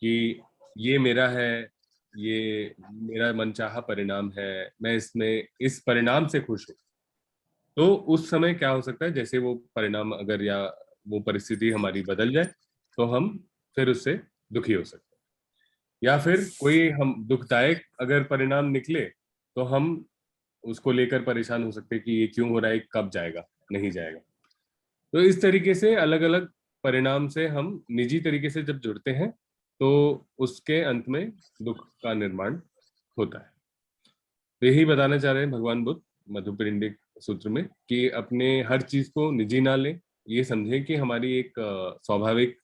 कि ये मेरा है, ये मेरा मनचाहा परिणाम है, मैं इसमें इस परिणाम से खुश हूँ, तो उस समय क्या हो सकता है, जैसे वो परिणाम अगर या वो परिस्थिति हमारी बदल जाए, तो हम फिर उससे दुखी हो सकते हैं। या फिर कोई हम दुखदायक अगर परिणाम निकले, तो हम उसको लेकर परेशान हो सकते हैं कि ये क्यों हो रहा है, कब जाएगा, नहीं जाएगा। तो इस तरीके से अलग अलग परिणाम से हम निजी तरीके से जब जुड़ते हैं, तो उसके अंत में दुख का निर्माण होता है। तो यही बताना चाह रहे हैं भगवान बुद्ध मधुपिंडिक सूत्र में, कि अपने हर चीज को निजी ना लें, ये समझें कि हमारी एक स्वाभाविक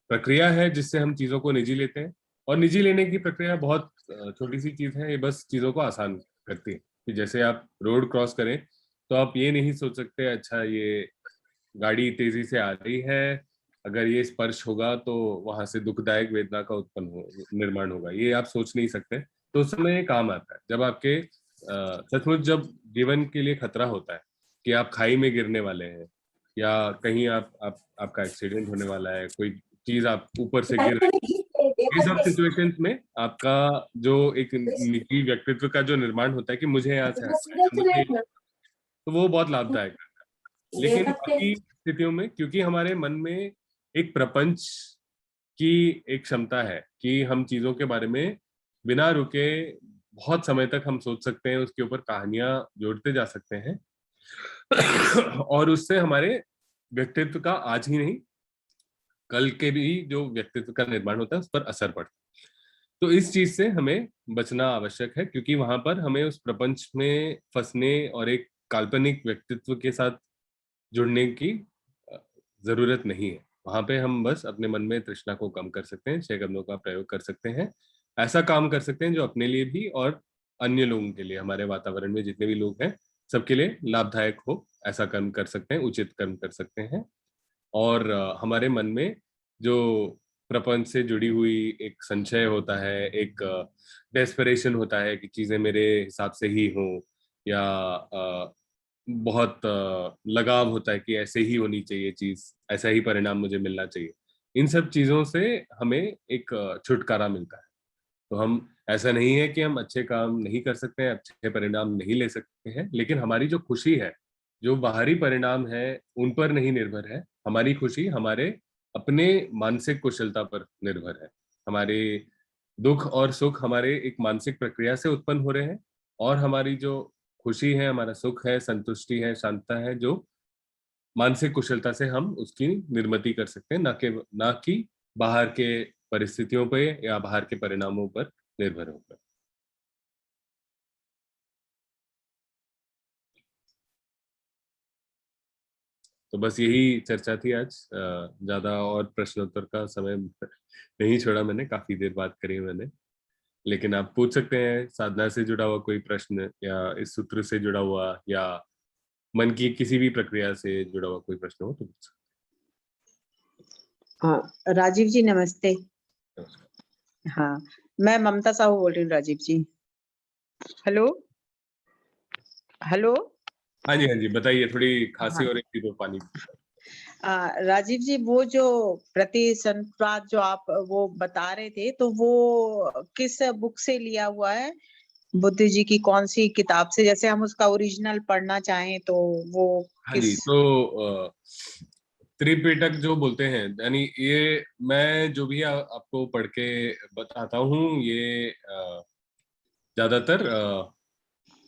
प्रक्रिया है जिससे हम चीजों को निजी लेते हैं। और निजी लेने की प्रक्रिया बहुत छोटी सी चीज है, ये बस चीजों को आसान करती है। कि जैसे आप रोड क्रॉस करें, तो आप ये नहीं सोच सकते अच्छा ये गाड़ी तेजी से आ रही है, अगर ये स्पर्श होगा तो वहां से दुखदायक वेदना का उत्पन्न हो निर्माण होगा, ये आप सोच नहीं सकते। तो उस समय ये काम आता है जब आपके सचमुच जब जीवन के लिए खतरा होता है, कि आप खाई में गिरने वाले हैं, या कहीं आपका एक्सीडेंट होने वाला है, कोई चीज आप ऊपर से गिर रही है। ये सब सिचुएशंस में आपका जो एक निजी व्यक्तित्व का जो निर्माण होता है कि मुझे यहाँ से हटना है, या मुझे, तो वो बहुत लाभदायक है। लेकिन बाकी स्थितियों में, क्योंकि हमारे मन में एक प्रपंच की एक क्षमता है कि हम चीजों के बारे में बिना रुके बहुत समय तक हम सोच सकते हैं, उसके ऊपर कहानियां जोड़ते जा सकते हैं और उससे हमारे व्यक्तित्व का आज ही नहीं, कल के भी जो व्यक्तित्व का निर्माण होता है उस पर असर पड़ता है। तो इस चीज से हमें बचना आवश्यक है, क्योंकि वहां पर हमें उस प्रपंच में फंसने और एक काल्पनिक व्यक्तित्व के साथ जुड़ने की अ, जरूरत नहीं है। वहां पे हम बस अपने मन में तृष्णा को कम कर सकते हैं, 6 कदमों का प्रयोग कर सकते हैं, ऐसा काम कर सकते हैं जो अपने लिए भी और अन्य लोगों के लिए, हमारे वातावरण में जितने भी लोग हैं सबके लिए लाभदायक हो, ऐसा कर्म कर सकते हैं, उचित कर्म कर सकते हैं। और हमारे मन में जो प्रपंच से जुड़ी हुई एक संशय होता है, एक डेस्परेशन होता है कि चीजें मेरे हिसाब से ही हों, या बहुत लगाव होता है कि ऐसे ही होनी चाहिए चीज, ऐसा ही परिणाम मुझे मिलना चाहिए, इन सब चीजों से हमें एक छुटकारा मिलता है। तो हम, ऐसा नहीं है कि हम अच्छे काम नहीं कर सकते हैं, अच्छे परिणाम नहीं ले सकते हैं, लेकिन हमारी जो खुशी है, जो बाहरी परिणाम है, उन पर नहीं निर्भर है। हमारी खुशी हमारे अपने मानसिक कुशलता पर निर्भर है। हमारे दुख और सुख हमारे एक मानसिक प्रक्रिया से उत्पन्न हो रहे हैं, और हमारी जो खुशी है, हमारा सुख है, संतुष्टि है, शांतता है, जो मानसिक कुशलता से हम उसकी निर्मिति कर सकते हैं, ना कि बाहर के परिस्थितियों पे या बाहर के परिणामों पर निर्भर होकर। तो बस यही चर्चा थी आज। ज्यादा और प्रश्नोत्तर का समय नहीं छोड़ा मैंने, काफी देर बात करी मैंने। लेकिन आप पूछ सकते हैं, साधना से जुड़ा हुआ कोई प्रश्न, या इस सूत्र से जुड़ा हुआ, या मन की किसी भी प्रक्रिया से जुड़ा हुआ कोई प्रश्न हो तो पूछ सकते हाँ, राजीव जी नमस्ते। हैं। हाँ, मैं ममता साहू बोल रही हूँ। राजीव जी, हेलो हेलो। हाँ जी, हाँ जी, बताइए। थोड़ी खांसी हाँ, हो रही थी तो पानी। राजीव जी, वो जो प्रतिसंवाद जो आप वो बता रहे थे, तो वो किस बुक से लिया हुआ है? बुद्ध जी की कौन सी किताब से? जैसे हम उसका ओरिजिनल पढ़ना चाहें तो वो हाँ किस? जी, तो त्रिपिटक जो बोलते हैं, यानी ये मैं जो भी आपको पढ़ के बताता हूँ, ये ज्यादातर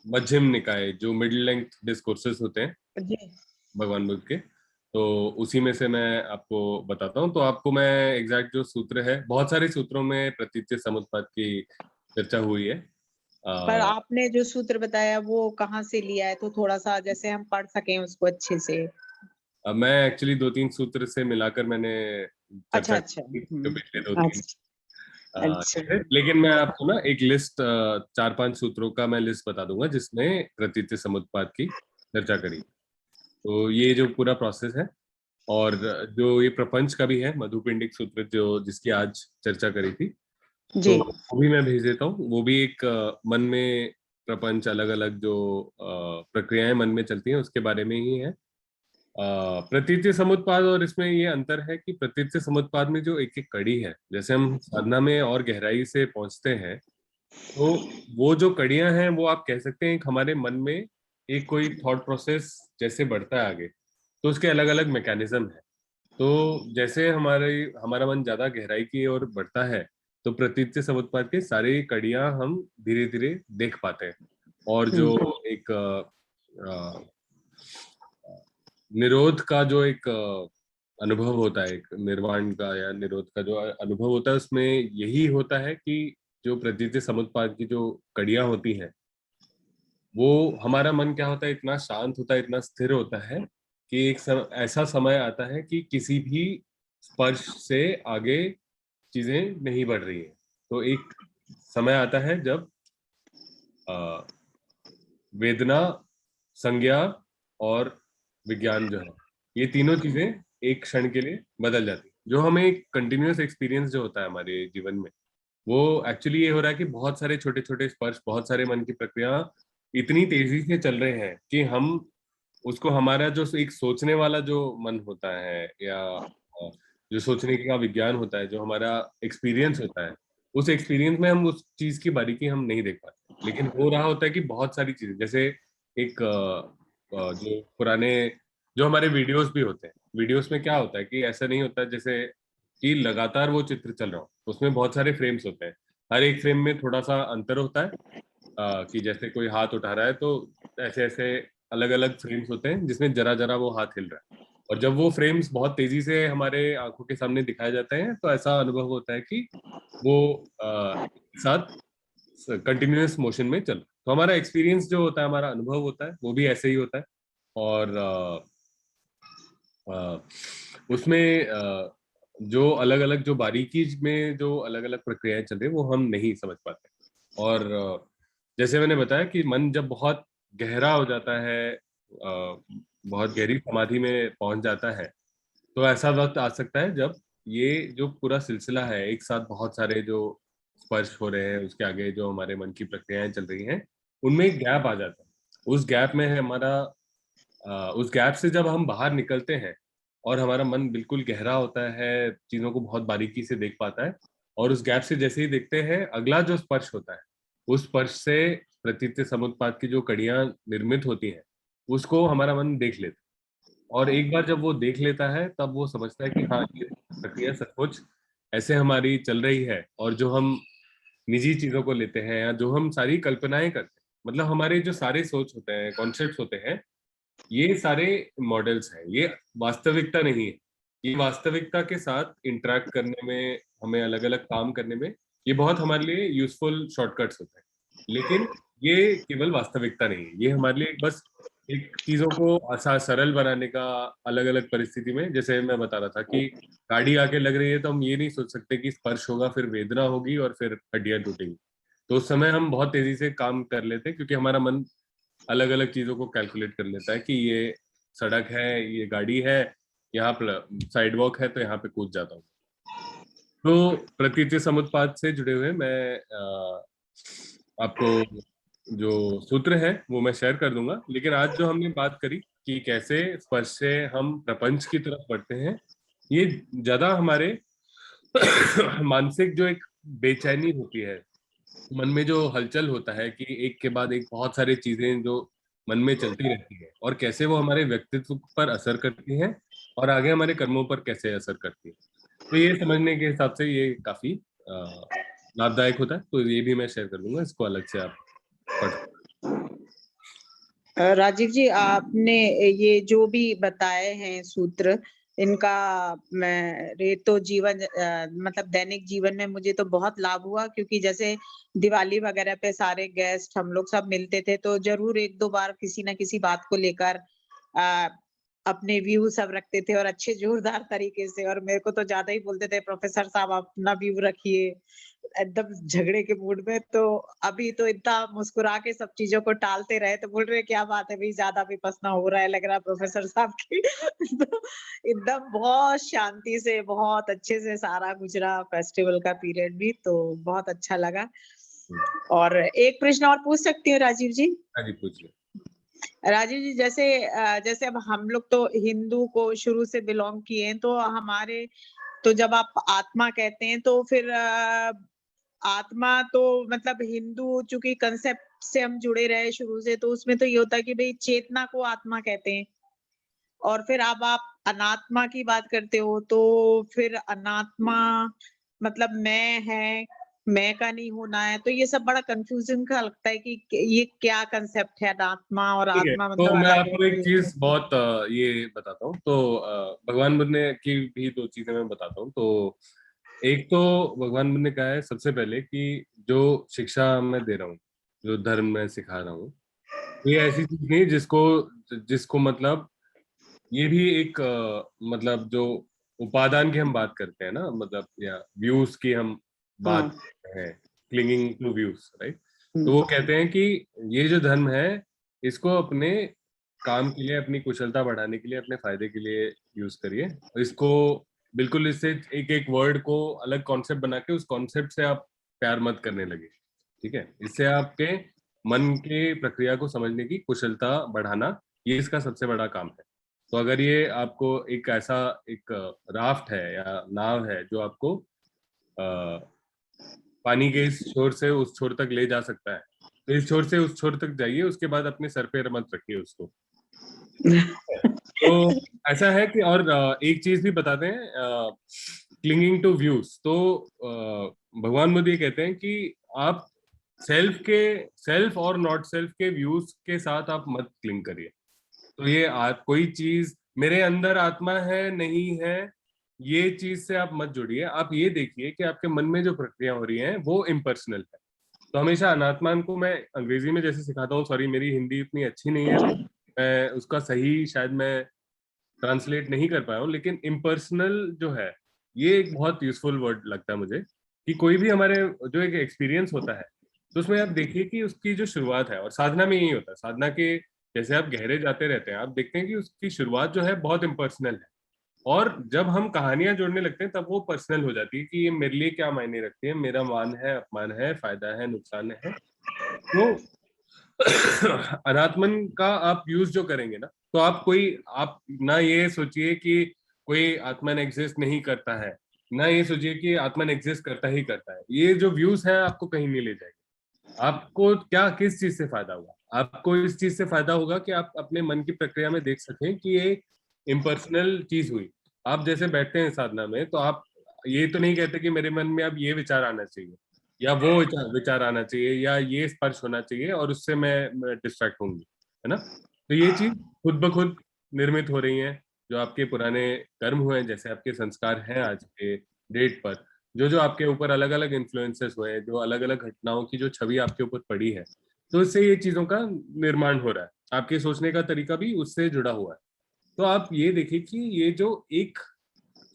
मध्यम निकाय जो मिडिल लेंथ डिस्कोर्सेस होते हैं जी। भगवान बुद्ध के, तो उसी में से मैं आपको बताता हूँ। तो आपको मैं एग्जैक्ट जो सूत्र है, बहुत सारे सूत्रों में प्रतीच्य समुत्पाद की चर्चा हुई है। पर अ, आपने जो सूत्र बताया वो कहाँ से लिया है? तो थोड़ा-सा जैसे हम पढ़ सकें उसको अच्छे से। मैं एक्चुअली दो तीन सूत्र से मिलाकर मैंने अच्छा, चर्चा अच्छा। की, जो पिछले दो तीन अच्छा। थे। लेकिन मैं आपको ना एक लिस्ट, चार पांच सूत्रों का मैं लिस्ट बता दूंगा जिसमें प्रतीच्य समुत्पाद की चर्चा करी। तो ये जो पूरा प्रोसेस है, और जो ये प्रपंच का भी है, मधुपिंडिक सूत्र जो जिसकी आज चर्चा करी थी, जी। तो वो भी मैं भेज देता हूँ। वो भी एक मन में प्रपंच, अलग अलग जो प्रक्रियाएं मन में चलती हैं उसके बारे में ही है। प्रतीच्य समुत्पाद, और इसमें ये अंतर है कि प्रतीच्य समुत्पाद में जो एक एक कड़ी है, जैसे हम साधना में और गहराई से पहुंचते हैं, तो वो जो कड़ियां हैं वो आप कह सकते हैं एक हमारे मन में एक कोई थॉट प्रोसेस जैसे बढ़ता है आगे, तो उसके अलग अलग मैकेनिज्म है। तो जैसे हमारे हमारा मन ज्यादा गहराई की ओर बढ़ता है, तो प्रतीच्य समुत्पाद के सारी कड़ियां हम धीरे धीरे देख पाते हैं। और जो हुँ। एक निरोध का जो एक अनुभव होता है, एक निर्वाण का या निरोध का जो अनुभव होता है, उसमें यही होता है कि जो प्रतीच्य समुत्पाद की जो कड़ियां होती हैं, वो हमारा मन क्या होता है, इतना शांत होता है, इतना स्थिर होता है कि ऐसा समय आता है कि किसी भी स्पर्श से आगे चीजें नहीं बढ़ रही है। तो एक समय आता है जब अ, वेदना, संज्ञा और विज्ञान जो है, ये तीनों चीजें एक क्षण के लिए बदल जाती है। जो हमें एक कंटिन्यूअस एक्सपीरियंस जो होता है हमारे जीवन में, वो एक्चुअली ये हो रहा है कि बहुत सारे छोटे छोटे स्पर्श, बहुत सारे मन की प्रक्रिया इतनी तेजी से चल रहे हैं कि हम उसको, हमारा जो एक सोचने वाला जो मन होता है, या जो सोचने का विज्ञान होता है, जो हमारा एक्सपीरियंस होता है, उस एक्सपीरियंस में हम उस चीज की बारीकी हम नहीं देख पाते। लेकिन हो रहा होता है कि बहुत सारी चीजें, जैसे एक जो पुराने जो हमारे वीडियोस भी होते हैं, वीडियोस में क्या होता है कि ऐसा नहीं होता जैसे कि लगातार वो चित्र चल रहा हो, उसमें बहुत सारे फ्रेम्स होते हैं। हर एक फ्रेम में थोड़ा सा अंतर होता है, कि जैसे कोई हाथ उठा रहा है तो ऐसे ऐसे अलग अलग फ्रेम्स होते हैं जिसमें जरा जरा वो हाथ हिल रहा है। और जब वो फ्रेम्स बहुत तेजी से हमारे आंखों के सामने दिखाए जाते हैं, तो ऐसा अनुभव होता है कि वो एक साथ कंटिन्यूअस मोशन में चल रहा है। तो हमारा एक्सपीरियंस जो होता है, हमारा अनुभव होता है, वो भी ऐसे ही होता है। और अ, उसमें जो अलग अलग जो बारीकी में जो अलग अलग प्रक्रियाएं चल रही है, वो हम नहीं समझ पाते। और जैसे मैंने बताया कि मन जब बहुत गहरा हो जाता है, बहुत गहरी समाधि में पहुंच जाता है, तो ऐसा वक्त आ सकता है जब ये जो पूरा सिलसिला है, एक साथ बहुत सारे जो स्पर्श हो रहे हैं, उसके आगे जो हमारे मन की प्रक्रियाएं चल रही हैं, उनमें एक गैप आ जाता है। उस गैप में है हमारा, उस गैप से जब हम बाहर निकलते हैं और हमारा मन बिल्कुल गहरा होता है, चीजों को बहुत बारीकी से देख पाता है, और उस गैप से जैसे ही देखते हैं, अगला जो स्पर्श होता है, उस स्पर्श से प्रतीच्य समुत्पाद की जो कड़ियां निर्मित होती हैं, उसको हमारा मन देख लेता है। और एक बार जब वो देख लेता है, तब वो समझता है कि हाँ, ये प्रक्रिया सचमुच ऐसे हमारी चल रही है। और जो हम निजी चीजों को लेते हैं, या जो हम सारी कल्पनाएं करते हैं, मतलब हमारे जो सारे सोच होते हैं, कॉन्सेप्ट्स होते हैं, ये सारे मॉडल्स हैं, ये वास्तविकता नहीं है। ये वास्तविकता के साथ इंटरेक्ट करने में, हमें अलग अलग काम करने में, ये बहुत हमारे लिए यूजफुल शॉर्टकट्स होते हैं। लेकिन ये केवल वास्तविकता नहीं है, ये हमारे लिए बस एक चीजों को आसान सरल बनाने का, अलग अलग परिस्थिति में, जैसे मैं बता रहा था कि गाड़ी आके लग रही है, तो हम ये नहीं सोच सकते कि स्पर्श होगा, फिर वेदना होगी, और फिर हड्डियां टूटेंगी। तो उस समय हम बहुत तेजी से काम कर लेते हैं, क्योंकि हमारा मन अलग अलग चीजों को कैलकुलेट कर लेता है कि ये सड़क है, ये गाड़ी है, यहाँ साइड वॉक है, तो यहाँ पे कूद जाता हूँ। तो प्रतीच्य समुत्पाद से जुड़े हुए मैं आपको जो सूत्र है वो मैं शेयर कर दूंगा। लेकिन आज जो हमने बात करी कि कैसे स्पर्श से हम प्रपंच की तरफ बढ़ते हैं, ये ज्यादा हमारे मानसिक जो एक बेचैनी होती है, मन में जो हलचल होता है कि एक के बाद एक बहुत सारी चीजें जो मन में चलती रहती है और कैसे वो हमारे व्यक्तित्व पर असर करती हैं और आगे हमारे कर्मों पर कैसे असर करती है, तो ये समझने के हिसाब से ये काफी लाभदायक होता है। तो ये भी मैं शेयर कर दूंगा, इसको अलग से आप पढ़। राजीव जी, आपने ये जो भी बताए हैं सूत्र, इनका मेरे तो जीवन मतलब दैनिक जीवन में मुझे तो बहुत लाभ हुआ, क्योंकि जैसे दिवाली वगैरह पे सारे गेस्ट हम लोग सब मिलते थे, तो जरूर एक दो बार किसी ना किसी बात को लेकर आ, अपने व्यू सब रखते थे और अच्छे जोरदार तरीके से, और मेरे को तो ज्यादा ही बोलते थे, प्रोफेसर साहब आप अपना व्यू रखिए, एकदम झगड़े के मूड में। तो अभी तो इतना मुस्कुरा के सब चीजों को टालते रहे, तो बोल रहे क्या बात है भाई, ज्यादा विपස්සना हो रहा है लग रहा है प्रोफेसर साहब की। तो एकदम बहुत शांति से बहुत अच्छे से सारा गुजरा फेस्टिवल का पीरियड भी, तो बहुत अच्छा लगा। और एक प्रश्न और पूछ सकती हूँ राजीव जी? हाँ जी, पूछिए। राजीव जी, जैसे अब हम लोग तो हिंदू को शुरू से बिलोंग किए हैं, तो हमारे तो जब आप आत्मा कहते हैं तो फिर आत्मा तो मतलब हिंदू चूंकि कंसेप्ट से हम जुड़े रहे शुरू से, तो उसमें तो ये होता है कि भाई चेतना को आत्मा कहते हैं। और फिर अब आप अनात्मा की बात करते हो, तो फिर अनात्मा मतलब मैं है, मैं का नहीं होना है, तो ये सब बड़ा कंफ्यूजन का लगता है कि ये क्या कंसेप्ट है, अनात्मा और ठीक है, आत्मा तो मतलब मैं अलग है आपको एक कि चीज बहुत ये बताता हूँ। तो भगवान बुद्ध ने की भी दो चीजें मैं बताता हूँ। तो एक तो भगवान बुद्ध ने कहा है सबसे पहले कि जो शिक्षा मैं दे रहा हूँ, जो धर्म मैं सिखा रहा हूँ, ये ऐसी चीज नहीं जिसको जिसको मतलब ये भी एक मतलब जो उपादान की हम बात करते हैं ना, मतलब या व्यूज की हम बात हाँ। करते हैं, क्लिंगिंग टू व्यूज, राइट। तो वो हम्म। कहते हैं कि ये जो धर्म है, इसको अपने काम के लिए, अपनी कुशलता बढ़ाने के लिए, अपने फायदे के लिए यूज करिए। इसको बिल्कुल इससे एक एक वर्ड को अलग कॉन्सेप्ट बना के उस कॉन्सेप्ट से आप प्यार मत करने लगे, ठीक है। इससे आपके मन के प्रक्रिया को समझने की कुशलता बढ़ाना, ये इसका सबसे बड़ा काम है। तो अगर ये आपको एक ऐसा एक राफ्ट है या नाव है जो आपको पानी के इस छोर से उस छोर तक ले जा सकता है, तो इस छोर से उस छोर तक जाइए, उसके बाद अपने सर पे मत रखिए उसको। तो ऐसा है कि और एक चीज भी बताते हैं, क्लिंगिंग टू व्यूज। तो भगवान बुद्ध ये कहते हैं कि आप सेल्फ और नॉट सेल्फ के व्यूज के साथ आप मत क्लिंग करिए। तो ये कोई चीज मेरे अंदर आत्मा है नहीं है, ये चीज से आप मत जुड़िए। आप ये देखिए कि आपके मन में जो प्रक्रिया हो रही है वो इम्पर्सनल है। तो हमेशा अनात्मान को मैं अंग्रेजी में जैसे सिखाता हूँ, सॉरी मेरी हिंदी इतनी अच्छी नहीं है, मैं उसका सही शायद मैं ट्रांसलेट नहीं कर पाया हूँ, लेकिन इम्पर्सनल जो है ये एक बहुत यूजफुल वर्ड लगता है मुझे। कि कोई भी हमारे जो एक एक्सपीरियंस होता है, तो उसमें आप देखिए कि उसकी जो शुरुआत है, और साधना में यही होता है, साधना के जैसे आप गहरे जाते रहते हैं, आप देखते हैं कि उसकी शुरुआत जो है बहुत इम्पर्सनल है। और जब हम कहानियां जोड़ने लगते हैं तब वो पर्सनल हो जाती है कि ये मेरे लिए क्या मायने रखती है, मेरा मान है, अपमान है, फायदा है, नुकसान है। तो अनात्मन का आप यूज जो करेंगे ना, तो आप ना ये सोचिए कि कोई आत्मन एग्जिस्ट नहीं करता है, ना ये सोचिए कि आत्मन एग्जिस्ट करता ही करता है। ये जो व्यूज है आपको कहीं नहीं ले जाएंगे। आपको क्या किस चीज से फायदा होगा? आपको इस चीज से फायदा होगा कि आप अपने मन की प्रक्रिया में देख सकें कि ये इम्पर्सनल चीज हुई। आप जैसे बैठते हैं साधना में, तो आप ये तो नहीं कहते कि मेरे मन में अब ये विचार आना चाहिए या वो विचार आना चाहिए या ये स्पर्श होना चाहिए और उससे मैं डिस्ट्रैक्ट होंगी, है ना। तो ये चीज खुद ब खुद निर्मित हो रही है। जो आपके पुराने कर्म हुए हैं, जैसे आपके संस्कार हैं आज के डेट पर, जो जो आपके ऊपर अलग अलग इन्फ्लुएंसेस हुए हैं, जो अलग अलग घटनाओं की जो छवि आपके ऊपर पड़ी है, तो इससे ये चीजों का निर्माण हो रहा है। आपके सोचने का तरीका भी उससे जुड़ा हुआ है। तो आप ये देखिए कि ये जो एक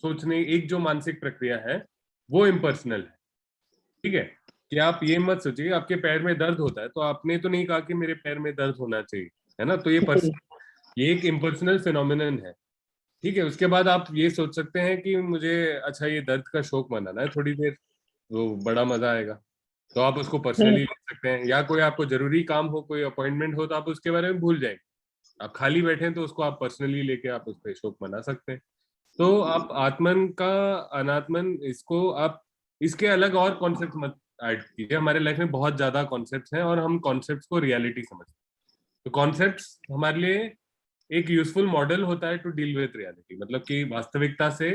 एक जो मानसिक प्रक्रिया है वो इम्पर्सनल है, ठीक है। कि आप ये मत सोचिए आपके पैर में दर्द होता है तो आपने तो नहीं कहा कि मेरे पैर में दर्द होना चाहिए, है ना। तो ये एक इम्पर्सनल फिनोमिनन है, ठीक है। उसके बाद आप ये सोच सकते हैं कि मुझे अच्छा ये दर्द का शौक मनाना है थोड़ी देर, तो बड़ा मजा आएगा, तो आप उसको पर्सनली ले सकते हैं। या कोई आपको जरूरी काम हो, कोई अपॉइंटमेंट हो, तो आप उसके बारे में भूल जाएंगे। आप खाली बैठे हैं तो उसको आप पर्सनली लेके आप उस पर शोक मना सकते हैं। तो आप आत्मन का अनात्मन, इसको आप इसके अलग और कॉन्सेप्ट मत ऐड कीजिए। हमारे लाइफ में बहुत ज्यादा कॉन्सेप्ट्स हैं और हम कॉन्सेप्ट्स को रियलिटी समझते हैं। तो कॉन्सेप्ट्स हमारे लिए एक यूजफुल मॉडल होता है टू डील विथ रियलिटी, मतलब कि वास्तविकता से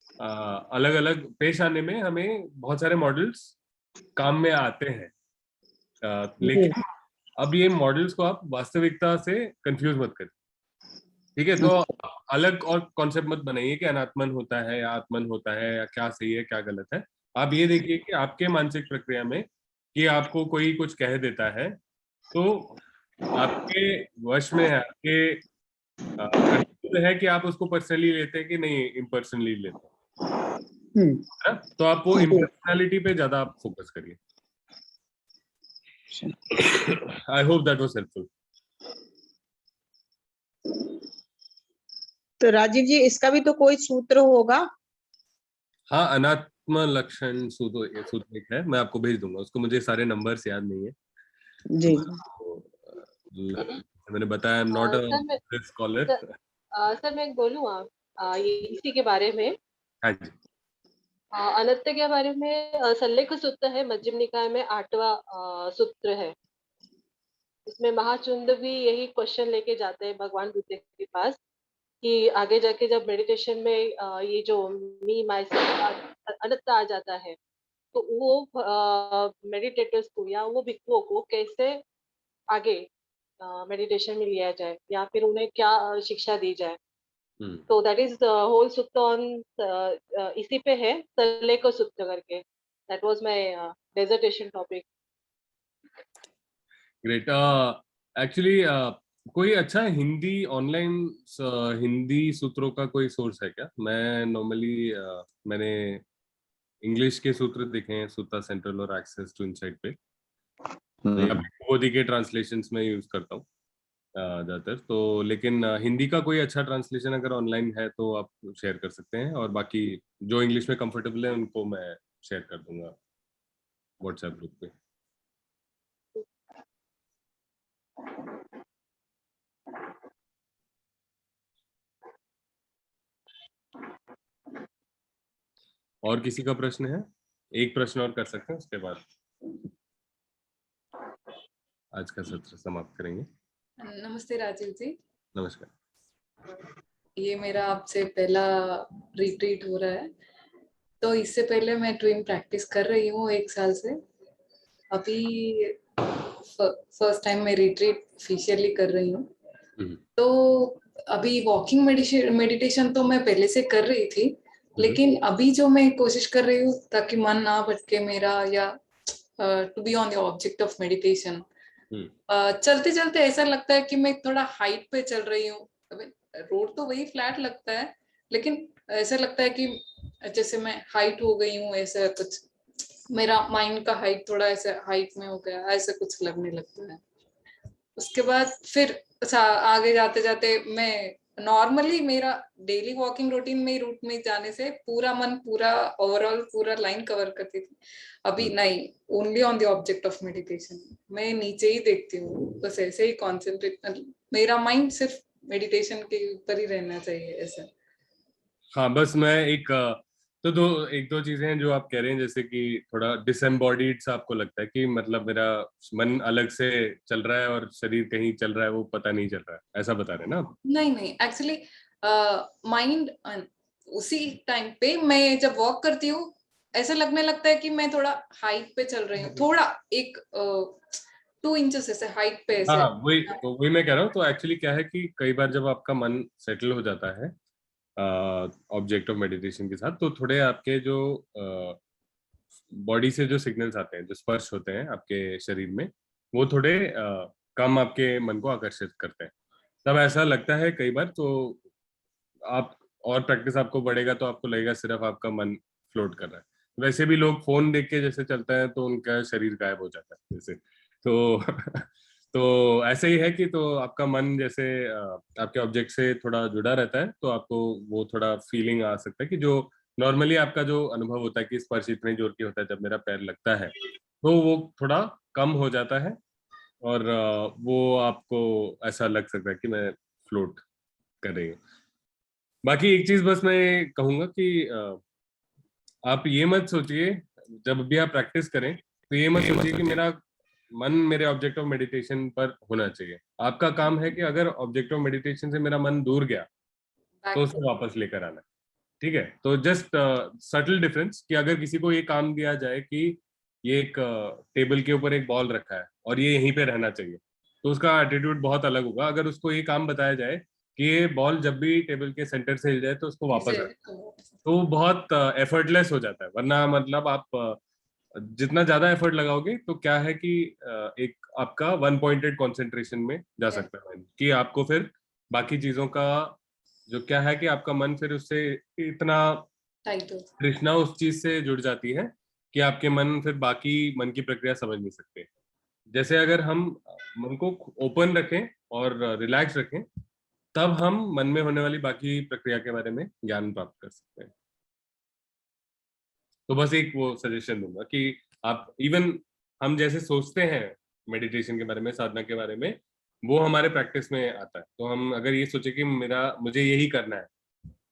अलग अलग पेश आने में हमें बहुत सारे मॉडल्स काम में आते हैं। लेकिन अब ये मॉडल्स को आप वास्तविकता से कंफ्यूज मत करिए, ठीक है? तो अलग और कॉन्सेप्ट मत बनाइए कि अनात्मन होता है या आत्मन होता है या क्या सही है क्या गलत है। आप ये देखिए कि आपके मानसिक प्रक्रिया में कि आपको कोई कुछ कह देता है तो आपके वश में है, आपके कंट्रोल है कि आप उसको पर्सनली लेते हैं कि नहीं इम्पर्सनली लेते हैं, है ना? तो आप वो इम्पर्सनैलिटी पे ज्यादा आप फोकस करिए। I hope that was helpful. तो राजीव जी, इसका भी तो कोई सूत्र होगा? हाँ, अनात्म लक्षण सूत्र एक है, मैं आपको भेज दूंगा उसको, मुझे सारे नंबर्स याद नहीं है। जी। तो, मैंने बताया I am not a scholar. Sir मैं बोलूँ ये इसी के बारे में। हाँ जी। अनत्य के बारे में सल्लेख सूत्र है, मध्यम निकाय में 8वां सूत्र है। इसमें महाचुंद भी यही क्वेश्चन लेके जाते हैं भगवान बुद्ध के पास कि आगे जाके जब मेडिटेशन में ये जो मी माई सेल्फ अनत्य आ जाता है तो वो मेडिटेटर्स को या वो भिक्षुओं को कैसे आगे मेडिटेशन में लिया जाए या फिर उन्हें क्या शिक्षा दी जाए। तो दैट इज द होल सूत्र ऑन इसी पे है, सल्लेख सूत्र करके। That was my dissertation topic. Great. Actually कोई अच्छा हिंदी ऑनलाइन हिंदी सूत्रों का कोई सोर्स है क्या? मैं नॉर्मली मैंने इंग्लिश के सूत्र देखे हैं सूत्र सेंट्रल और एक्सेस टू इनसाइट पे, या मोदी के ट्रांसलेशंस में यूज करता हूँ ज्यादातर। तो लेकिन हिंदी का कोई अच्छा ट्रांसलेशन अगर ऑनलाइन है तो आप शेयर कर सकते हैं, और बाकी जो इंग्लिश में कंफर्टेबल है उनको मैं शेयर कर दूंगा व्हाट्सएप ग्रुप पे। और किसी का प्रश्न है? एक प्रश्न और कर सकते हैं, उसके बाद आज का सत्र समाप्त करेंगे। नमस्ते राजीव जी। नमस्कार। ये मेरा आपसे पहला रिट्रीट हो रहा है, तो इससे पहले मैं ट्विन प्रैक्टिस कर रही हूँ 1 साल से। अभी फर्स्ट टाइम मैं रिट्रीट ऑफिशियली कर रही हूँ। तो अभी वॉकिंग मेडिटेशन तो मैं पहले से कर रही थी, लेकिन अभी जो मैं कोशिश कर रही हूँ ताकि मन ना भटके मेरा, या to be on the object of meditation, चलते चलते ऐसा लगता है कि मैं थोड़ा हाइट पे चल रही हूँ। रोड तो वही फ्लैट लगता है, लेकिन ऐसा लगता है कि जैसे मैं हाइट हो गई हूँ, ऐसा कुछ मेरा माइंड का हाइट थोड़ा ऐसे हाइट में हो गया, ऐसा कुछ लगने लगता है। उसके बाद फिर आगे जाते जाते मैं नॉर्मली मेरा डेली वॉकिंग रूटीन में रूट में जाने से पूरा मन पूरा ओवरऑल पूरा लाइन कवर करती थी। अभी नहीं, only on the object of meditation. मैं नीचे ही देखती हूँ, बस ऐसे ही कॉन्सेंट्रेट, मेरा माइंड सिर्फ मेडिटेशन के ऊपर ही रहना चाहिए ऐसा। हाँ, बस मैं एक एक दो चीजें हैं जो आप कह रहे हैं, जैसे कि थोड़ा डिसएम्बॉडीड सा आपको लगता है कि मतलब मेरा मन अलग से चल रहा है और शरीर कहीं चल रहा है, वो पता नहीं चल रहा है, ऐसा बता रहे हैं ना आप? नहीं, एक्चुअली माइंड उसी टाइम पे मैं जब वॉक करती हूँ ऐसा लगने लगता है कि मैं थोड़ा हाइट पे चल रही हूँ, थोड़ा एक 2 इंचेस ऐसे हाइट पे ऐसे। हाँ, वही मैं कह रहा हूँ। तो एक्चुअली क्या है कि कई बार जब आपका मन सेटल हो जाता है ऑब्जेक्ट ऑफ मेडिटेशन के साथ, तो थोड़े आपके जो बॉडी से जो सिग्नल्स आते हैं, जो स्पर्श होते हैं आपके शरीर में, वो थोड़े कम आपके मन को आकर्षित करते हैं। तब ऐसा लगता है कई बार। तो आप और प्रैक्टिस आपको बढ़ेगा तो आपको लगेगा सिर्फ आपका मन फ्लोट कर रहा है। वैसे भी लोग फोन देख के जैसे चलता है तो उनका शरीर गायब हो जाता है जैसे। तो तो ऐसे ही है कि तो आपका मन जैसे आपके ऑब्जेक्ट से थोड़ा जुड़ा रहता है, तो आपको वो थोड़ा फीलिंग आ सकता है कि जो नॉर्मली आपका जो अनुभव होता है कि स्पर्श इतने जोर की होता है जब मेरा पैर लगता है, तो वो थोड़ा कम हो जाता है। और वो आपको ऐसा लग सकता है कि मैं फ्लोट कर रही हूँ। बाकी एक चीज बस मैं कहूंगा कि आप ये मत सोचिए जब भी आप प्रैक्टिस करें तो ये मत सोचिए कि मेरा मन मेरे ऑब्जेक्ट ऑफ मेडिटेशन पर होना चाहिए। आपका काम है कि अगर ऑब्जेक्ट ऑफ मेडिटेशन से मेरा मन दूर गया तो बैक उसे वापस लेकर आना है। ठीक है, तो जस्ट सटल डिफरेंस कि अगर किसी को ये काम दिया जाए कि ये एक टेबल के ऊपर एक बॉल रखा है और ये यहीं पे रहना चाहिए, तो उसका एटीट्यूड बहुत अलग होगा। अगर उसको ये काम बताया जाए कि ये बॉल जब भी टेबल के सेंटर से हिल जाए तो उसको वापस आए, तो बहुत एफर्टलेस हो जाता है। वरना मतलब आप जितना ज्यादा एफर्ट लगाओगे तो क्या है कि एक आपका वन पॉइंटेड कंसंट्रेशन में जा सकता है कि आपको फिर बाकी चीजों का जो क्या है कि आपका मन फिर उससे इतना टाइट हो। तृष्णा उस चीज से जुड़ जाती है कि आपके मन फिर बाकी मन की प्रक्रिया समझ नहीं सकते। जैसे अगर हम मन को ओपन रखें और रिलैक्स रखें तब हम मन में होने वाली बाकी प्रक्रिया के बारे में ज्ञान प्राप्त कर सकते हैं। तो बस एक वो सजेशन दूंगा कि आप इवन हम जैसे सोचते हैं मेडिटेशन के बारे में, साधना के बारे में, वो हमारे प्रैक्टिस में आता है। तो हम अगर ये सोचे कि मुझे यही करना है,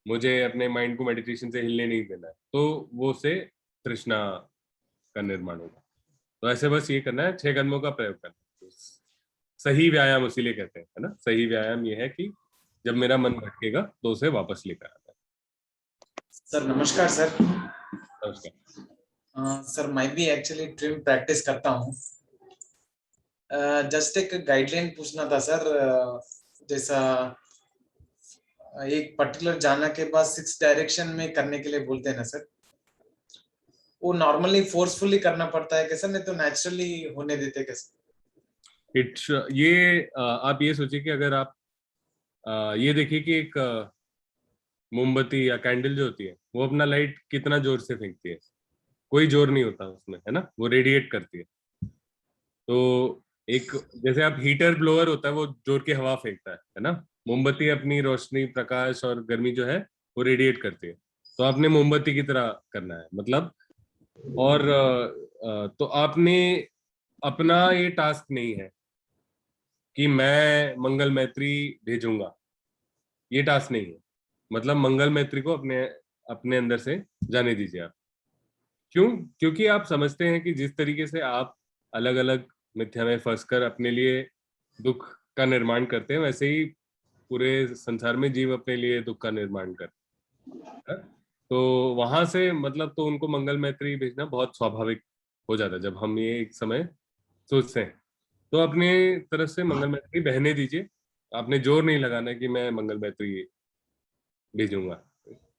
मुझे अपने माइंड को मेडिटेशन से हिलने नहीं देना है, तो वो से तृष्णा का निर्माण होगा। तो ऐसे बस ये करना है, 6 कदमों का प्रयोग करना है। सही व्यायाम उसीलिए कहते हैं, है ना। सही व्यायाम ये है कि जब मेरा मन भटकेगा तो उसे वापस लेकर आता है। सर नमस्कार सर। नमस्कार। सर मैं भी एक्चुअली ट्रिम प्रैक्टिस करता हूँ। जस्ट एक गाइडलाइन पूछना था सर। जैसा एक पर्टिकुलर जाना के बाद 6 डायरेक्शन में करने के लिए बोलते हैं ना सर, वो नॉर्मली फोर्सफुली करना पड़ता है कैसा, नहीं तो नेचुरली होने देते कैसे? आप ये सोचिए कि अगर आप ये देखिए कि एक मोमबत्ती या कैंडल जो होती है वो अपना लाइट कितना जोर से फेंकती है। कोई जोर नहीं होता उसमें, है ना, वो रेडिएट करती है। तो एक जैसे आप हीटर ब्लोअर होता है वो जोर की हवा फेंकता है ना। मोमबत्ती अपनी रोशनी, प्रकाश और गर्मी जो है वो रेडिएट करती है। तो आपने मोमबत्ती की तरह करना है मतलब। और तो आपने अपना ये टास्क नहीं है कि मैं मंगल मैत्री भेजूंगा, ये टास्क नहीं है। मतलब मंगल मैत्री को अपने अपने अंदर से जाने दीजिए आप। क्यों? क्योंकि आप समझते हैं कि जिस तरीके से आप अलग अलग मिथ्या में फंसकर अपने लिए दुख का निर्माण करते हैं, वैसे ही पूरे संसार में जीव अपने लिए दुख का निर्माण करते हैं। तो वहां से मतलब तो उनको मंगल मैत्री भेजना बहुत स्वाभाविक हो जाता है जब हम ये एक समय सोचते हैं। तो अपने तरफ से मंगल मैत्री बहने दीजिए। आपने जोर नहीं लगाना है कि मैं मंगल मैत्री भेजूंगा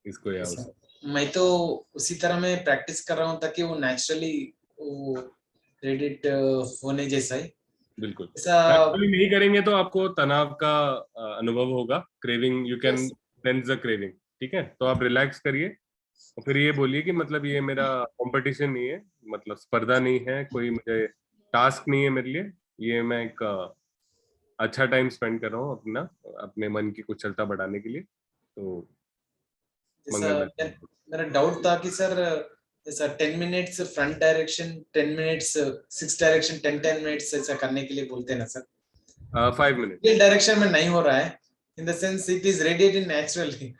इसको या सर, उसको। मैं तो उसी तरह में प्रैक्टिस कर रहा हूँ ताकि वो नेचुरली वो क्रेडिट होने जैसा ही बिल्कुल। ऐसा। एक्चुअली नहीं करेंगे तो आपको तनाव का अनुभव होगा। Craving, you can sense the craving. ठीक है, तो आप रिलैक्स करिए और फिर ये बोलिए कि मतलब ये मेरा कंपटीशन नहीं है, मतलब स्पर्धा नहीं है, कोई मुझे टास्क नहीं है मेरे लिए। ये मैं एक अच्छा टाइम स्पेंड कर रहा हूँ अपना, अपने मन की कुशलता बढ़ाने के लिए। तो जैसा मंगल में। मेरा डाउट था कि सर जैसा 10 minutes front direction, 10 minutes 6 direction, 10 minutes ऐसा करने के लिए बोलते हैं ना सर। 5 मिनट। ये डायरेक्शन में नहीं हो रहा है, in the sense it is radiated naturally.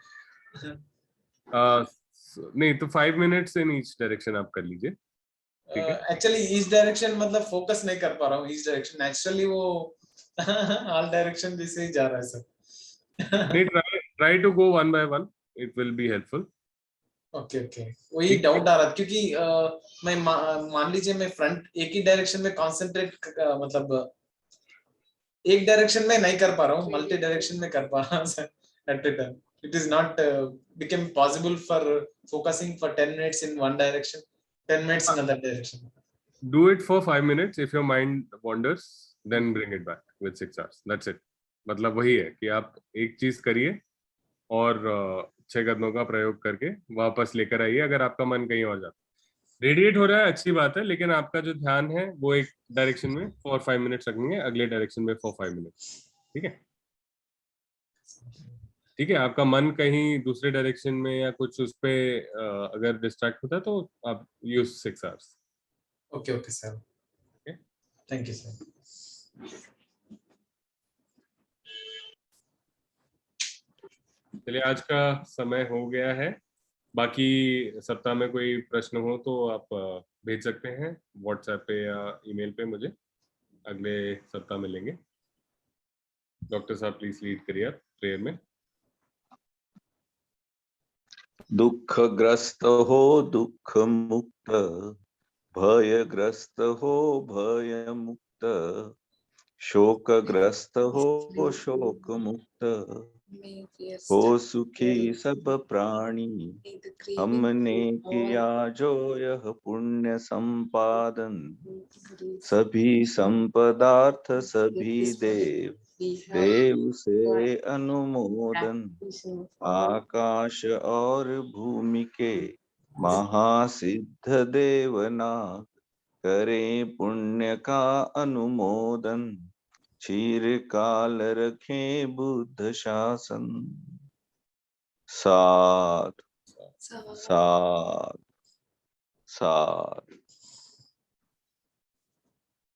नहीं तो 5 मिनट्स इन ईच डायरेक्शन आप कर लीजिए। ठीक है। एक्चुअली ईच डायरेक्शन मतलब फोकस नहीं कर पा रहा हूँ ईच डायरेक्शन, नेचुरली वो ऑल डायरेक्शन जैसे ही जा रहा है सर। नहीं, try to go one by one, it will be helpful. Okay okay, वही डाउट आ रहा था क्योंकि मैं मान लीजिए मैं फ्रंट एक ही डायरेक्शन में कंसंट्रेट मतलब एक डायरेक्शन में नहीं कर पा रहा हूँ, मल्टी डायरेक्शन में कर पा रहा हूँ sir at a time. It is not became possible for focusing for 10 minutes in one direction, 10 minutes in another direction. Do it for 5 minutes. If your mind wanders, then bring it back with 6 hours. That's it. मतलब वही है कि आप एक चीज करिए और 6 कदमों का प्रयोग करके वापस लेकर आइए। अगर आपका मन कहीं और जाता है, रेडिएट हो रहा है, अच्छी बात है, लेकिन आपका जो ध्यान है वो एक डायरेक्शन में फॉर 5 मिनट्स रखेंगे, अगले डायरेक्शन में फॉर 5 मिनट्स। ठीक है। ठीक है, आपका मन कहीं दूसरे डायरेक्शन में या कुछ उस पे अगर डिस्ट्रैक्ट होता है तो आप use 6 hours. Okay okay sir, thank you sir. चलिए, आज का समय हो गया है। बाकी सप्ताह में कोई प्रश्न हो तो आप भेज सकते हैं व्हाट्सएप पे या ईमेल पे मुझे। अगले सप्ताह मिलेंगे। डॉक्टर साहब प्लीज लीड करिए आप प्रेयर में। दुखग्रस्त हो दुख मुक्त, भयग्रस्त हो भय मुक्त, शोकग्रस्त हो शोक मुक्त, हो सुखी सब प्राणी। हमने किया जो यह पुण्य संपादन, सभी संपदार्थ सभी देव देव से अनुमोदन। आकाश और भूमि के महासिद्ध देवनाग, करें पुण्य का अनुमोदन। चिरकाल रखें बुद्ध शासन। साध साध साध।